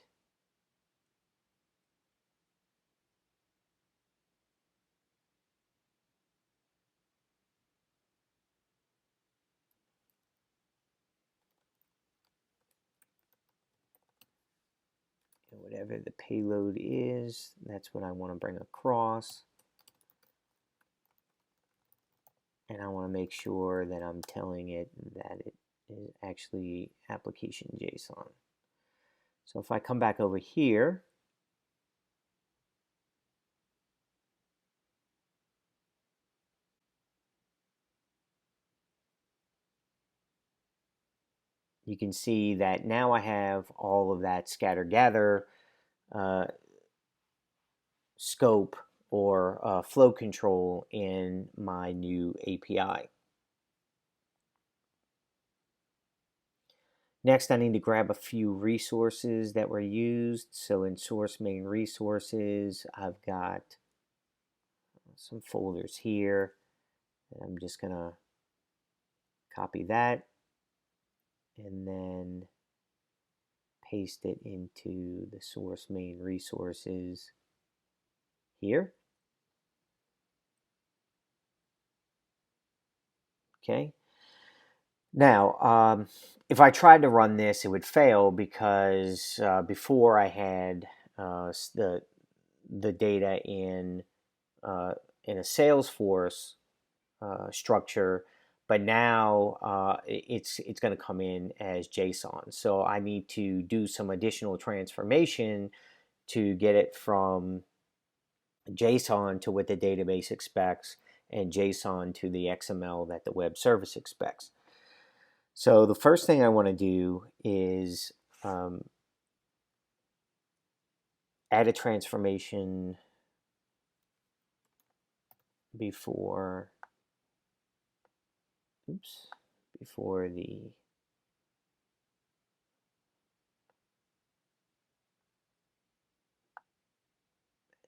whatever the payload is, that's what I want to bring across. And I want to make sure that I'm telling it that it is actually application JSON. So if I come back over here, you can see that now I have all of that scatter gather scope or flow control in my new API. Next, I need to grab a few resources that were used. So in source main resources, I've got some folders here. I'm just going to copy that and then paste it into the source main resources here. Okay. Now, if I tried to run this, it would fail because before I had the data in a Salesforce structure, but now it's going to come in as JSON. So I need to do some additional transformation to get it from JSON to what the database expects and JSON to the XML that the web service expects. So the first thing I want to do is add a transformation before the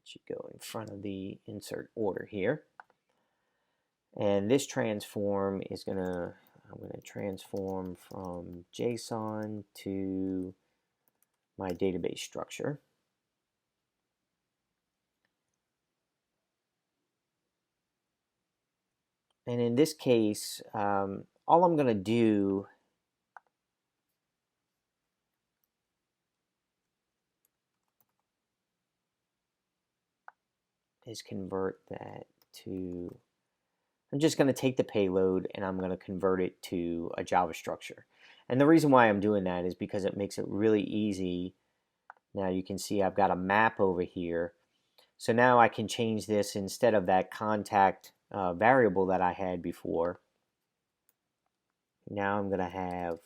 should go in front of the insert order here. And this transform is I'm going to transform from JSON to my database structure. And in this case, all I'm going to do is convert that to, I'm just going to take the payload and I'm going to convert it to a Java structure. And the reason why I'm doing that is because it makes it really easy. Now you can see I've got a map over here. So now I can change this instead of that contact variable that I had before. Now I'm going to have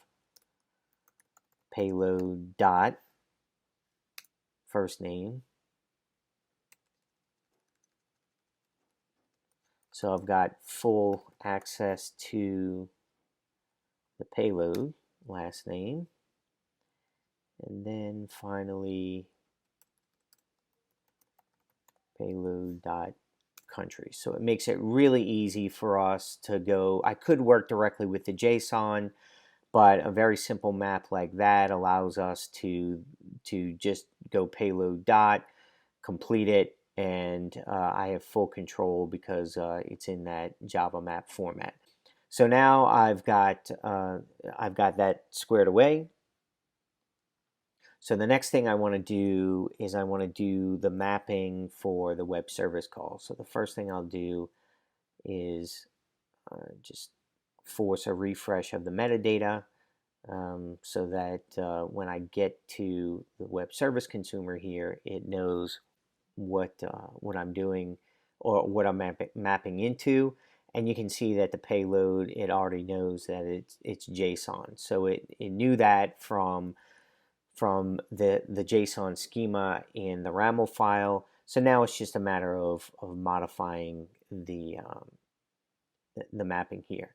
payload dot first name. So I've got full access to the payload last name. And then finally payload dot country. So it makes it really easy for us to go. I could work directly with the JSON, but a very simple map like that allows us to just go payload dot, complete it, and I have full control because it's in that Java map format. So now I've got that squared away. So the next thing I want to do is I want to do the mapping for the web service call. So the first thing I'll do is just force a refresh of the metadata so that when I get to the web service consumer here, it knows what I'm doing or what I'm mapping into. And you can see that the payload, it already knows that it's JSON. So it knew that from the JSON schema in the RAML file. So now it's just a matter of modifying the mapping here.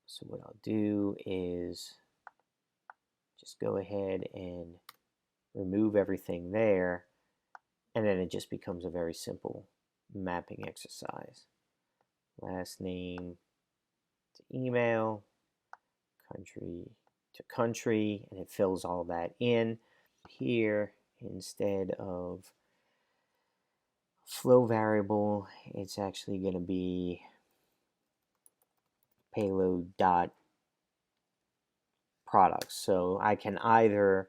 So what I'll do is just go ahead and remove everything there, and then it just becomes a very simple mapping exercise. Last name to email, country to country, and it fills all that in. Here, instead of flow variable, it's actually going to be payload dot products. So I can either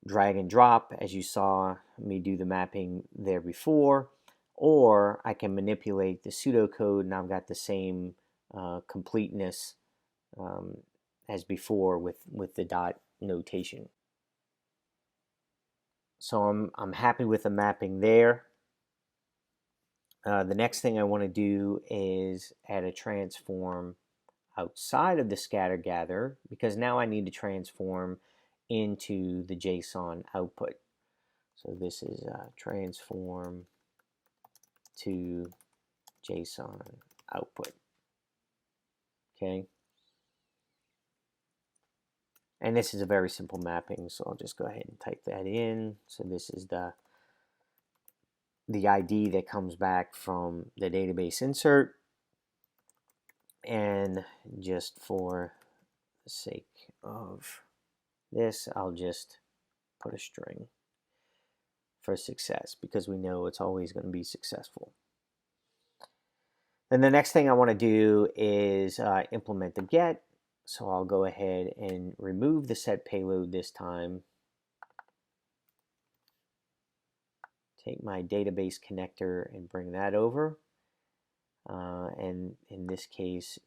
drag and drop, as you saw me do the mapping there before, or I can manipulate the pseudocode and I've got the same completeness as before with the dot notation. So I'm happy with the mapping there. The next thing I want to do is add a transform outside of the scatter gather, because now I need to transform into the JSON output. So this is transform to JSON output. Okay. And this is a very simple mapping, so I'll just go ahead and type that in. So this is the ID that comes back from the database insert. And just for the sake of this, I'll just put a string for success because we know it's always going to be successful. Then the next thing I want to do is implement the get. So I'll go ahead and remove the set payload this time. Take my database connector and bring that over. And in this case,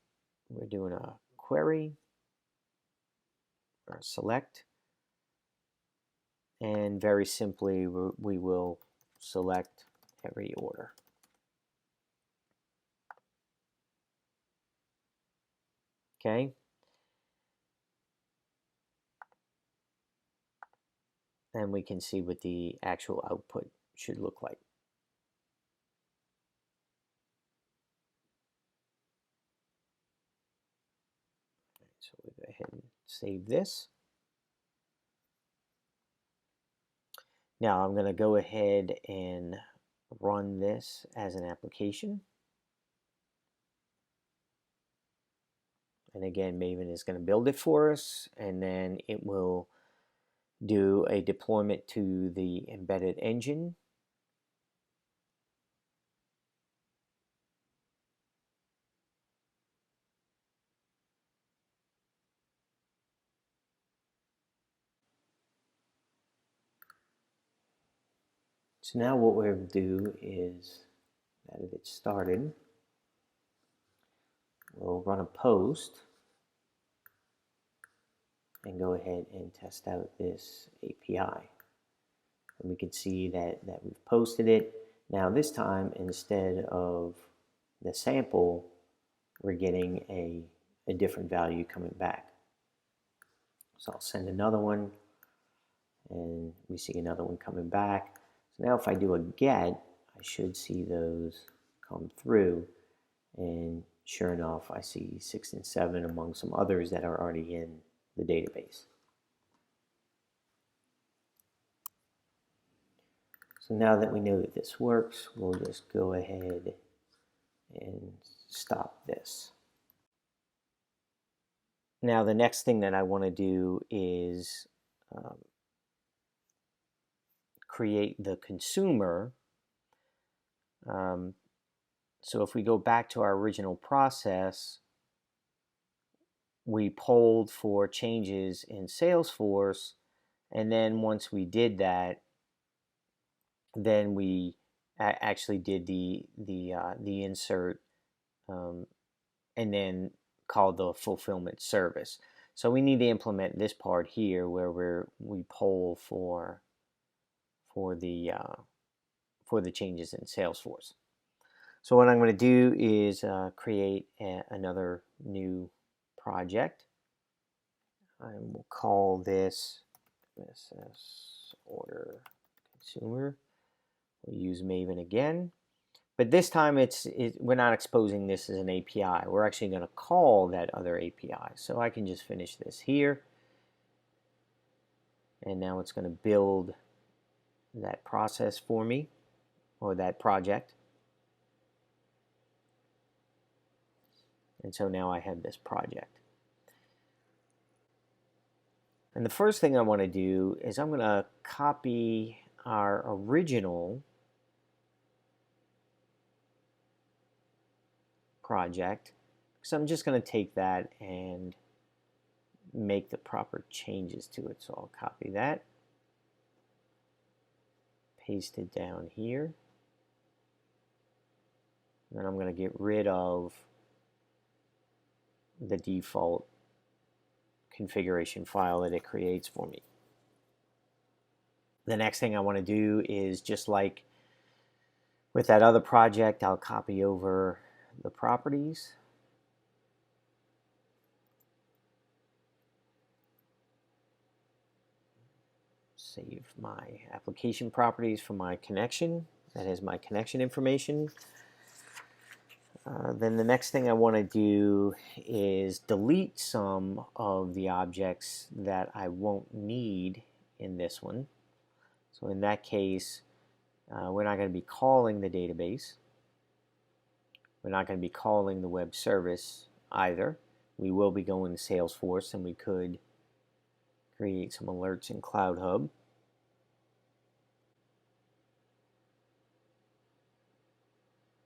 we're doing a query or select. And very simply, we will select every order. Okay. And we can see what the actual output should look like. So we'll go ahead and save this. Now I'm going to go ahead and run this as an application. And again, Maven is going to build it for us, and then it will do a deployment to the embedded engine. So now what we're going to do is, now that it's started, we'll run a post and go ahead and test out this API. And we can see that we've posted it. Now this time, instead of the sample, we're getting a different value coming back. So I'll send another one, and we see another one coming back. So now if I do a get, I should see those come through, and sure enough, I see 6 and 7 among some others that are already in the database. So now that we know that this works, we'll just go ahead and stop this. Now the next thing that I want to do is create the consumer. So if we go back to our original process, we polled for changes in Salesforce, and then once we did that, then we actually did the insert, and then called the fulfillment service. So we need to implement this part here where we poll for the changes in Salesforce. So what I'm going to do is create another new project. I will call this MSS order consumer. We'll use Maven again, but this time we're not exposing this as an API. We're actually going to call that other API. So I can just finish this here, and now it's going to build that process for me, or that project. And so now I have this project. And the first thing I want to do is I'm going to copy our original project. So I'm just going to take that and make the proper changes to it. So I'll copy that, paste it down here. And then I'm going to get rid of the default configuration file that it creates for me. The next thing I want to do is, just like with that other project, I'll copy over the properties. Save my application properties for my connection. That is my connection information. Then the next thing I want to do is delete some of the objects that I won't need in this one. So in that case, we're not going to be calling the database. We're not going to be calling the web service either. We will be going to Salesforce, and we could create some alerts in Cloud Hub.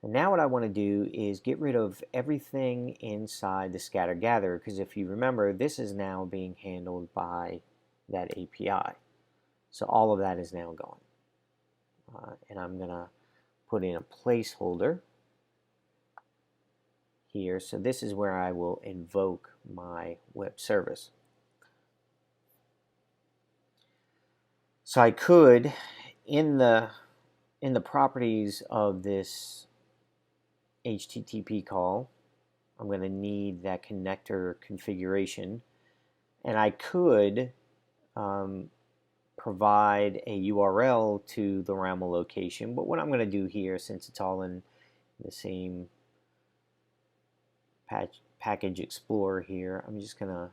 And now what I want to do is get rid of everything inside the scatter gather, because if you remember, this is now being handled by that API. So all of that is now gone. And I'm going to put in a placeholder here. So this is where I will invoke my web service. So I could, in the properties of this HTTP call, I'm going to need that connector configuration, and I could provide a URL to the RAML location. But what I'm going to do here, since it's all in the same package explorer here, I'm just going to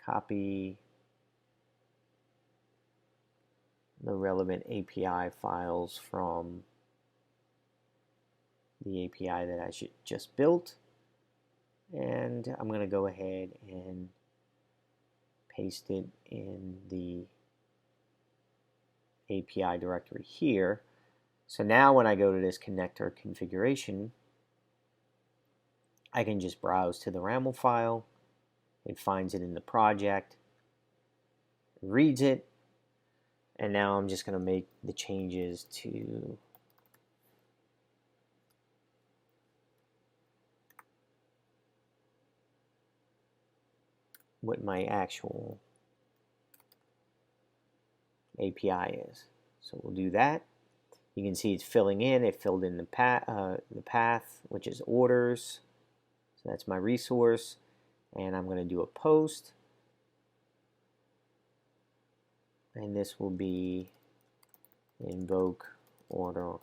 copy the relevant API files from the API that I just built, and I'm going to go ahead and paste it in the API directory here. So now when I go to this connector configuration, I can just browse to the RAML file. It finds it in the project, reads it, and now I'm just going to make the changes to what my actual API is. So we'll do that. You can see it's filling in. It filled in the path, which is orders. So that's my resource. And I'm going to do a post. And this will be invoke order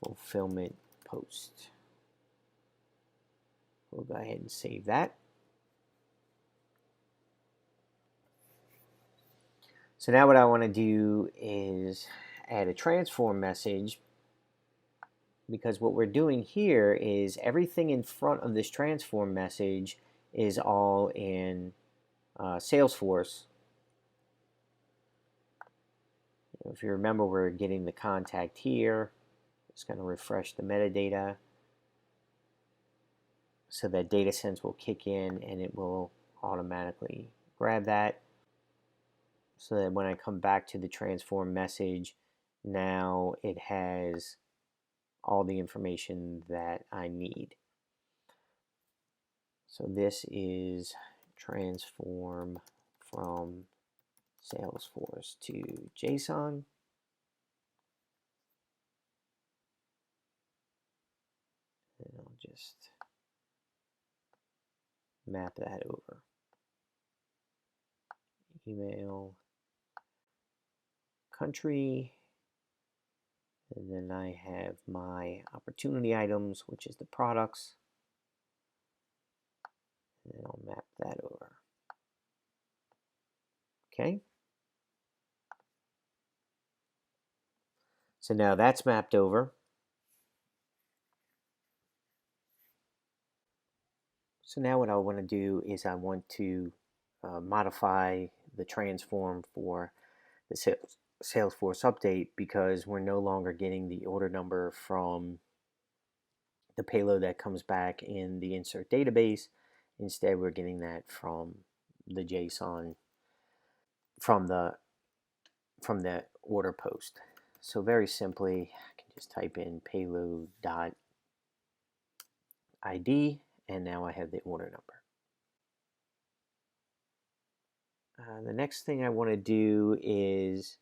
fulfillment post. We'll go ahead and save that. So now what I want to do is add a transform message, because what we're doing here is everything in front of this transform message is all in Salesforce. If you remember, we're getting the contact here. Just going to refresh the metadata so that DataSense will kick in and it will automatically grab that, so that when I come back to the transform message, now it has all the information that I need. So this is transform from Salesforce to JSON. And I'll just map that over. Email, country, and then I have my opportunity items, which is the products, and then I'll map that over. Okay. So now that's mapped over. So now what I want to do is I want to modify the transform for the Salesforce update, because we're no longer getting the order number from the payload that comes back in the insert database. Instead, we're getting that from the JSON from the order post. So very simply, I can just type in payload.id, and now I have the order number. The next thing I want to do is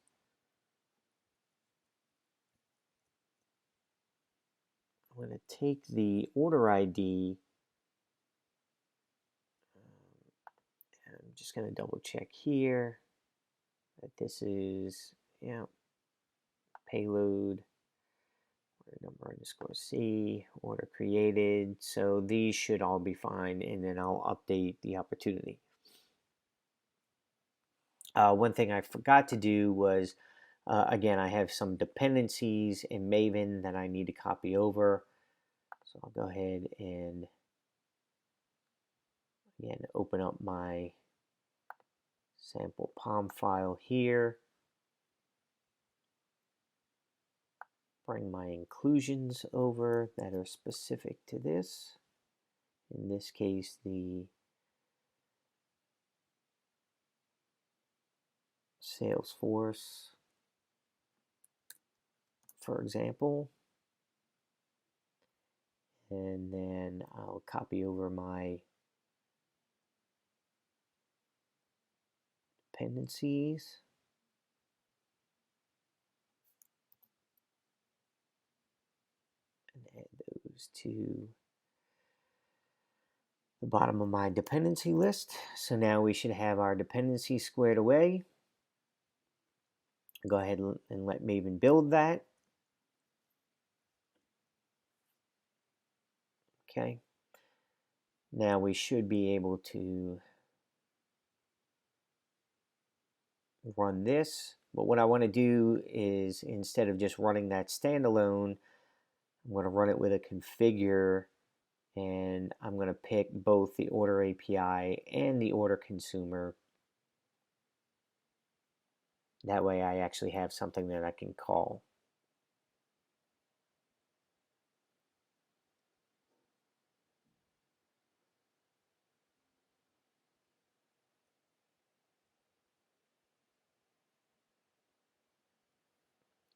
I'm going to take the order ID. I'm just going to double check here that this is, yeah, payload. order number underscore C, order created. So these should all be fine, and then I'll update the opportunity. One thing I forgot to do was, again, I have some dependencies in Maven that I need to copy over. So I'll go ahead and, again, open up my sample POM file here. Bring my inclusions over that are specific to this. In this case, the Salesforce, for example. And then I'll copy over my dependencies. And add those to the bottom of my dependency list. So now we should have our dependencies squared away. Go ahead and let Maven build that. Okay. Now we should be able to run this. But what I want to do is, instead of just running that standalone, I'm going to run it with a configure, and I'm going to pick both the order API and the order consumer. That way I actually have something that I can call.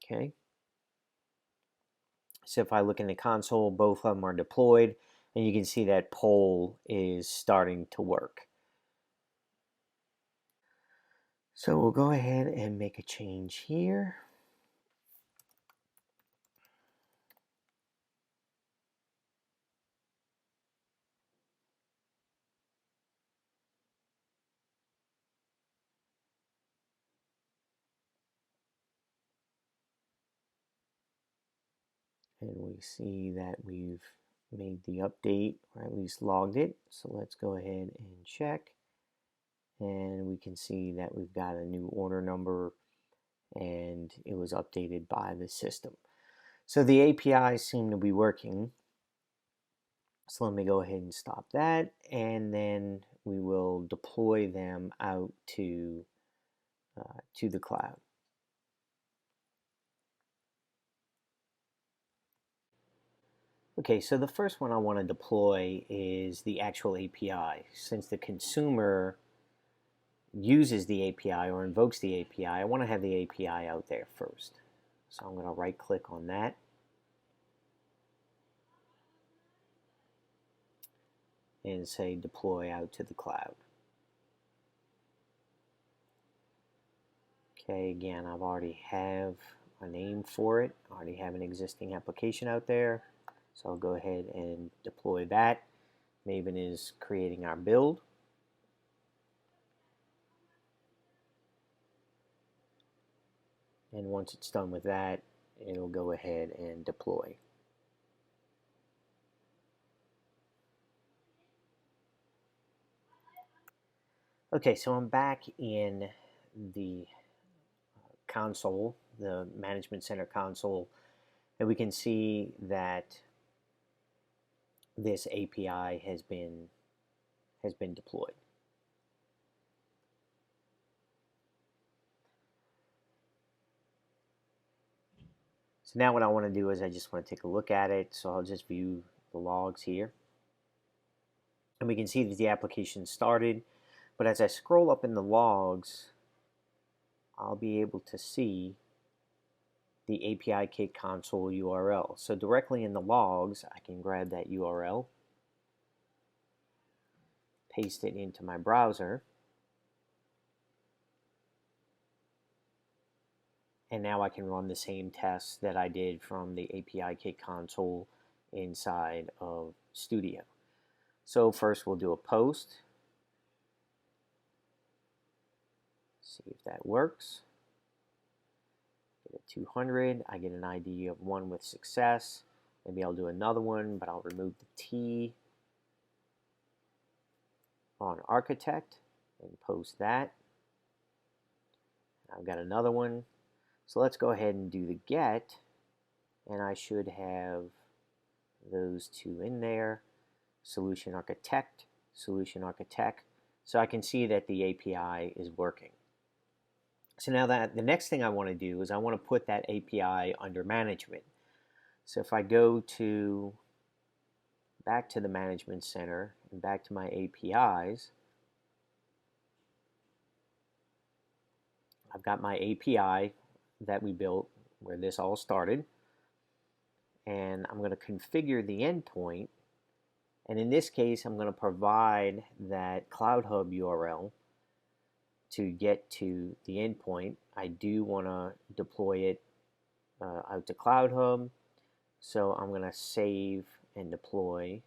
Okay. So if I look in the console, both of them are deployed, and you can see that poll is starting to work. So we'll go ahead and make a change here. And we see that we've made the update, or at least logged it. So let's go ahead and check. And we can see that we've got a new order number, and it was updated by the system. So the APIs seem to be working. So let me go ahead and stop that, and then we will deploy them out to the cloud. Okay, so the first one I want to deploy is the actual API. Since the consumer uses the API or invokes the API, I want to have the API out there first. So I'm going to right click on that. And say deploy out to the cloud. Okay, again, I've already have a name for it. I already have an existing application out there. So I'll go ahead and deploy that. Maven is creating our build. And once it's done with that, it'll go ahead and deploy. Okay, so I'm back in the console, the Management Center console, and we can see that this API has been deployed. So now what I want to do is I just want to take a look at it. So I'll just view the logs here. And we can see that the application started. But as I scroll up in the logs, I'll be able to see the API Kit console URL. So directly in the logs, I can grab that URL, paste it into my browser, and now I can run the same tests that I did from the API Kit console inside of Studio. So first we'll do a post, see if that works. Put a 200. I get an ID of one with success. Maybe I'll do another one, but I'll remove the T on architect and post that. I've got another one. So let's go ahead and do the get, and I should have those two in there. Solution architect, solution architect. So I can see that the API is working. So now that the next thing I want to do is I want to put that API under management. So if I go to back to the management center and back to my APIs, I've got my API that we built where this all started, and I'm going to configure the endpoint, and in this case I'm going to provide that Cloud Hub URL to get to the endpoint. I do want to deploy it out to Cloud Hub, so I'm going to save and deploy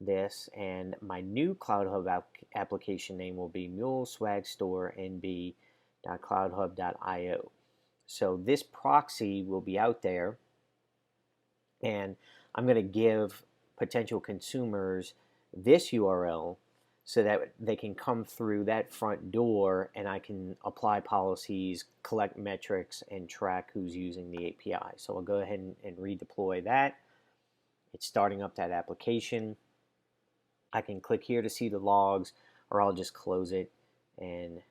this, and my new Cloud Hub application name will be MuleSwagStoreNB.CloudHub.io. So this proxy will be out there, and I'm going to give potential consumers this URL so that they can come through that front door, and I can apply policies, collect metrics, and track who's using the API. So I'll go ahead and redeploy that. It's starting up that application. I can click here to see the logs, or I'll just close it and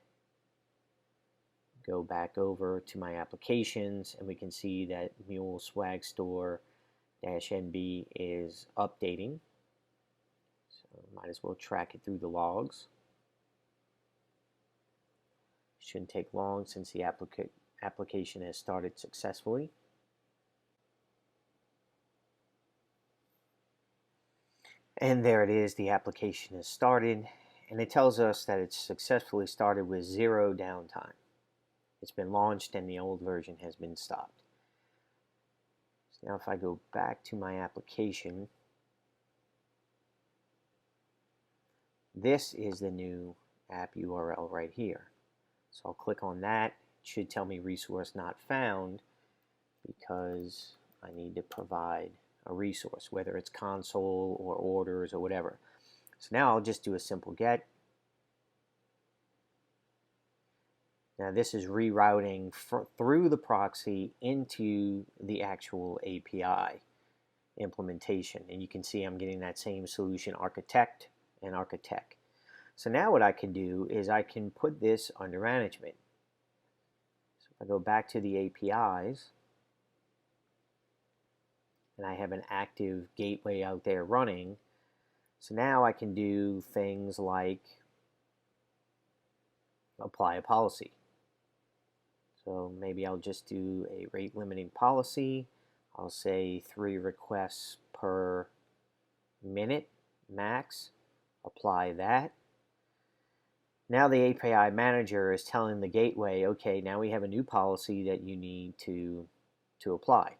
go back over to my applications, and we can see that MuleSwagStore-NB is updating. So might as well track it through the logs. Shouldn't take long since the application has started successfully. And there it is, the application has started, and it tells us that it's successfully started with 0 downtime. It's been launched and the old version has been stopped. So now if I go back to my application, this is the new app URL right here. So I'll click on that. It should tell me resource not found because I need to provide a resource, whether it's console or orders or whatever. So now I'll just do a simple get. Now this is rerouting through the proxy into the actual API implementation, and you can see I'm getting that same solution architect and architect. So now what I can do is I can put this under management. So if I go back to the APIs, and I have an active gateway out there running, so now I can do things like apply a policy. So maybe I'll just do a rate limiting policy. I'll say 3 requests per minute max. Apply that. Now the API manager is telling the gateway, okay, now we have a new policy that you need to apply.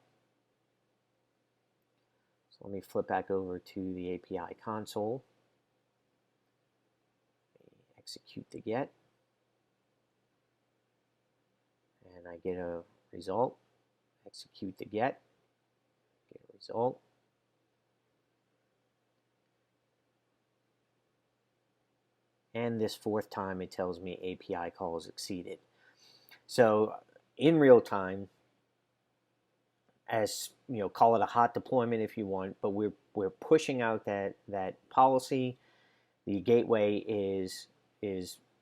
So let me flip back over to the API console. Execute the get. And I get a result. Execute the get. Get a result. And this 4th time it tells me API calls exceeded. So in real time, as you know, call it a hot deployment if you want, but we're pushing out that policy. The gateway is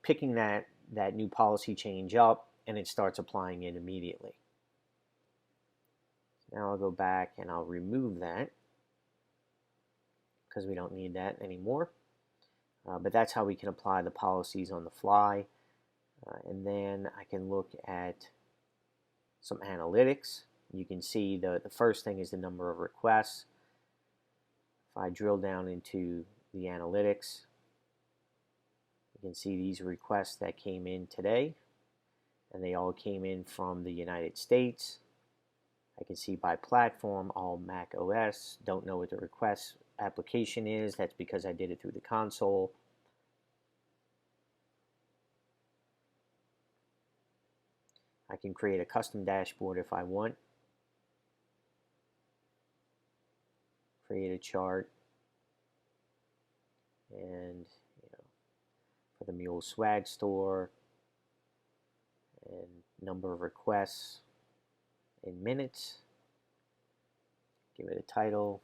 picking that new policy change up, and it starts applying it immediately. Now I'll go back and I'll remove that because we don't need that anymore. But that's how we can apply the policies on the fly. And then I can look at some analytics. You can see the first thing is the number of requests. If I drill down into the analytics, you can see these requests that came in today, and they all came in from the United States. I can see by platform, all Mac OS. Don't know what the request application is. That's because I did it through the console. I can create a custom dashboard if I want. Create a chart, and for the Mule Swag Store, and number of requests in minutes. Give it a title.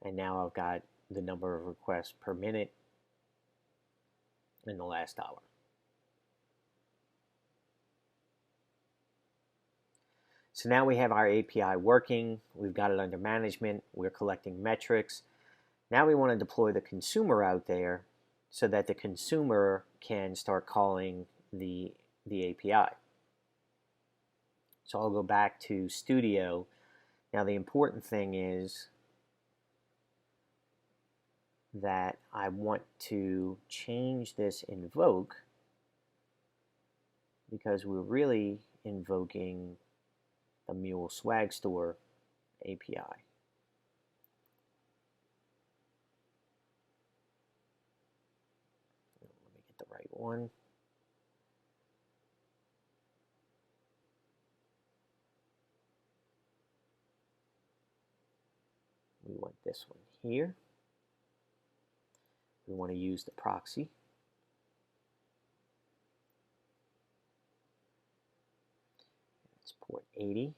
And now I've got the number of requests per minute in the last hour. So now we have our API working. We've got it under management. We're collecting metrics. Now we want to deploy the consumer out there so that the consumer can start calling the API. So I'll go back to Studio. Now the important thing is that I want to change this invoke, because we're really invoking the Mule Swag Store API. Let me get the right one. We want this one here. We want to use the proxy. It's port 80.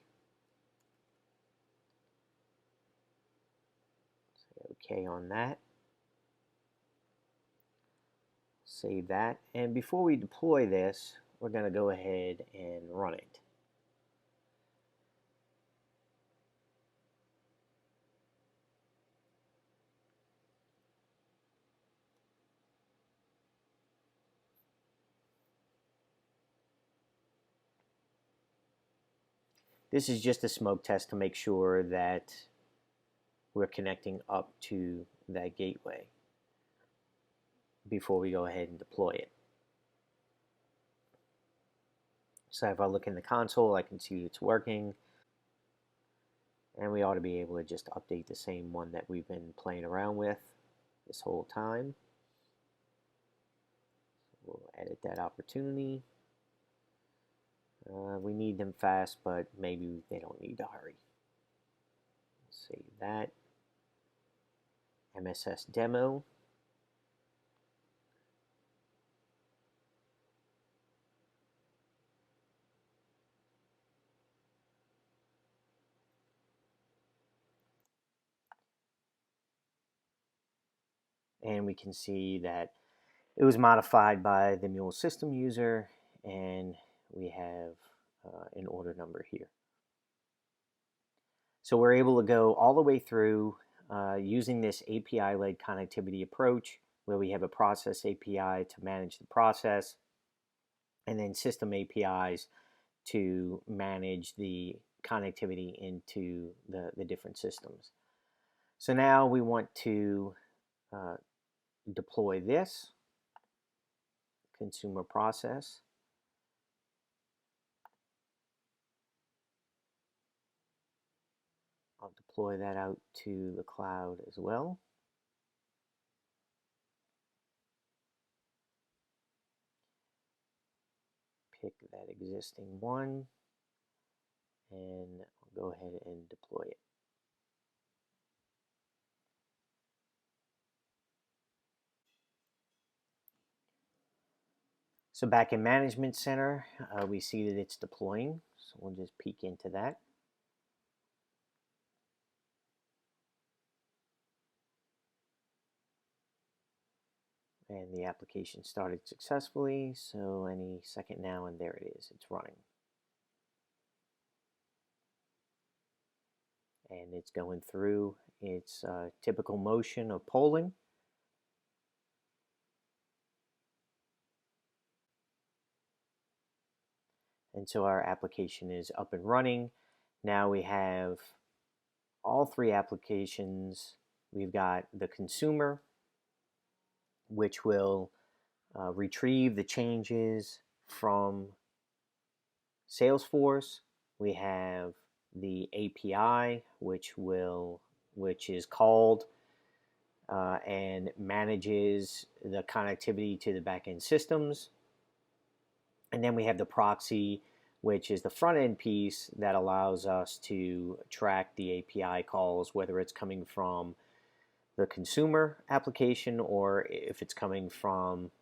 Say OK on that. Save that. And before we deploy this, we're going to go ahead and run it. This is just a smoke test to make sure that we're connecting up to that gateway before we go ahead and deploy it. So if I look in the console, I can see it's working. And we ought to be able to just update the same one that we've been playing around with this whole time. We'll edit that opportunity. We need them fast, but maybe they don't need to hurry. Save that. MSS demo. And we can see that it was modified by the Mule system user, and we have an order number here. So we're able to go all the way through using this API-led connectivity approach, where we have a process API to manage the process, and then system APIs to manage the connectivity into the different systems. So now we want to deploy this consumer process. I'll deploy that out to the cloud as well. Pick that existing one, and I'll go ahead and deploy it. So back in Management Center, we see that it's deploying. So we'll just peek into that. And the application started successfully, so any second now, and there it is, it's running. And it's going through its typical motion of polling. And so our application is up and running. Now we have all three applications. We've got the consumer, which will retrieve the changes from Salesforce. We have the API, which is called and manages the connectivity to the backend systems. And then we have the proxy, which is the front end piece that allows us to track the API calls, whether it's coming from the consumer application or if it's coming from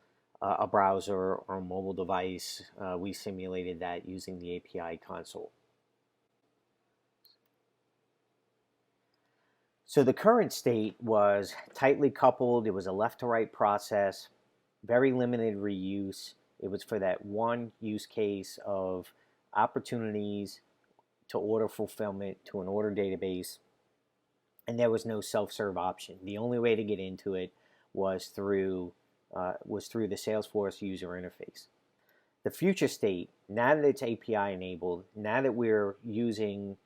a browser or a mobile device. We simulated that using the API console. So the current state was tightly coupled. It was a left to right process, very limited reuse. It was for that one use case of opportunities to order fulfillment to an order database, and there was no self-serve option. The only way to get into it was through the Salesforce user interface. The future state, now that it's API enabled, now that we're using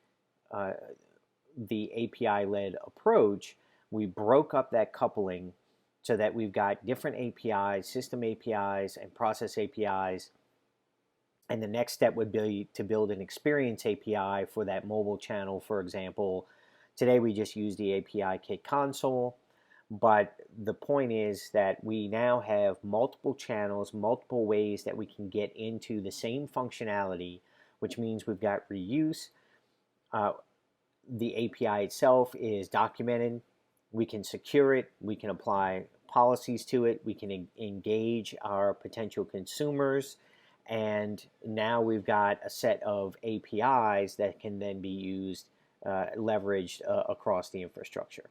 the API-led approach, we broke up that coupling so that we've got different APIs, system APIs, and process APIs. And the next step would be to build an experience API for that mobile channel, for example. Today we just use the API Kit console, but the point is that we now have multiple channels, multiple ways that we can get into the same functionality, which means we've got reuse. The API itself is documented. We can secure it. We can apply policies to it. We can engage our potential consumers. And now we've got a set of APIs that can then be used, leveraged across the infrastructure.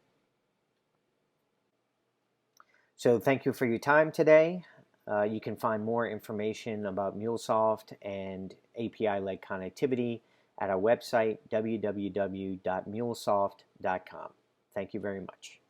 So thank you for your time today. You can find more information about MuleSoft and API-led connectivity at our website, www.mulesoft.com. Thank you very much.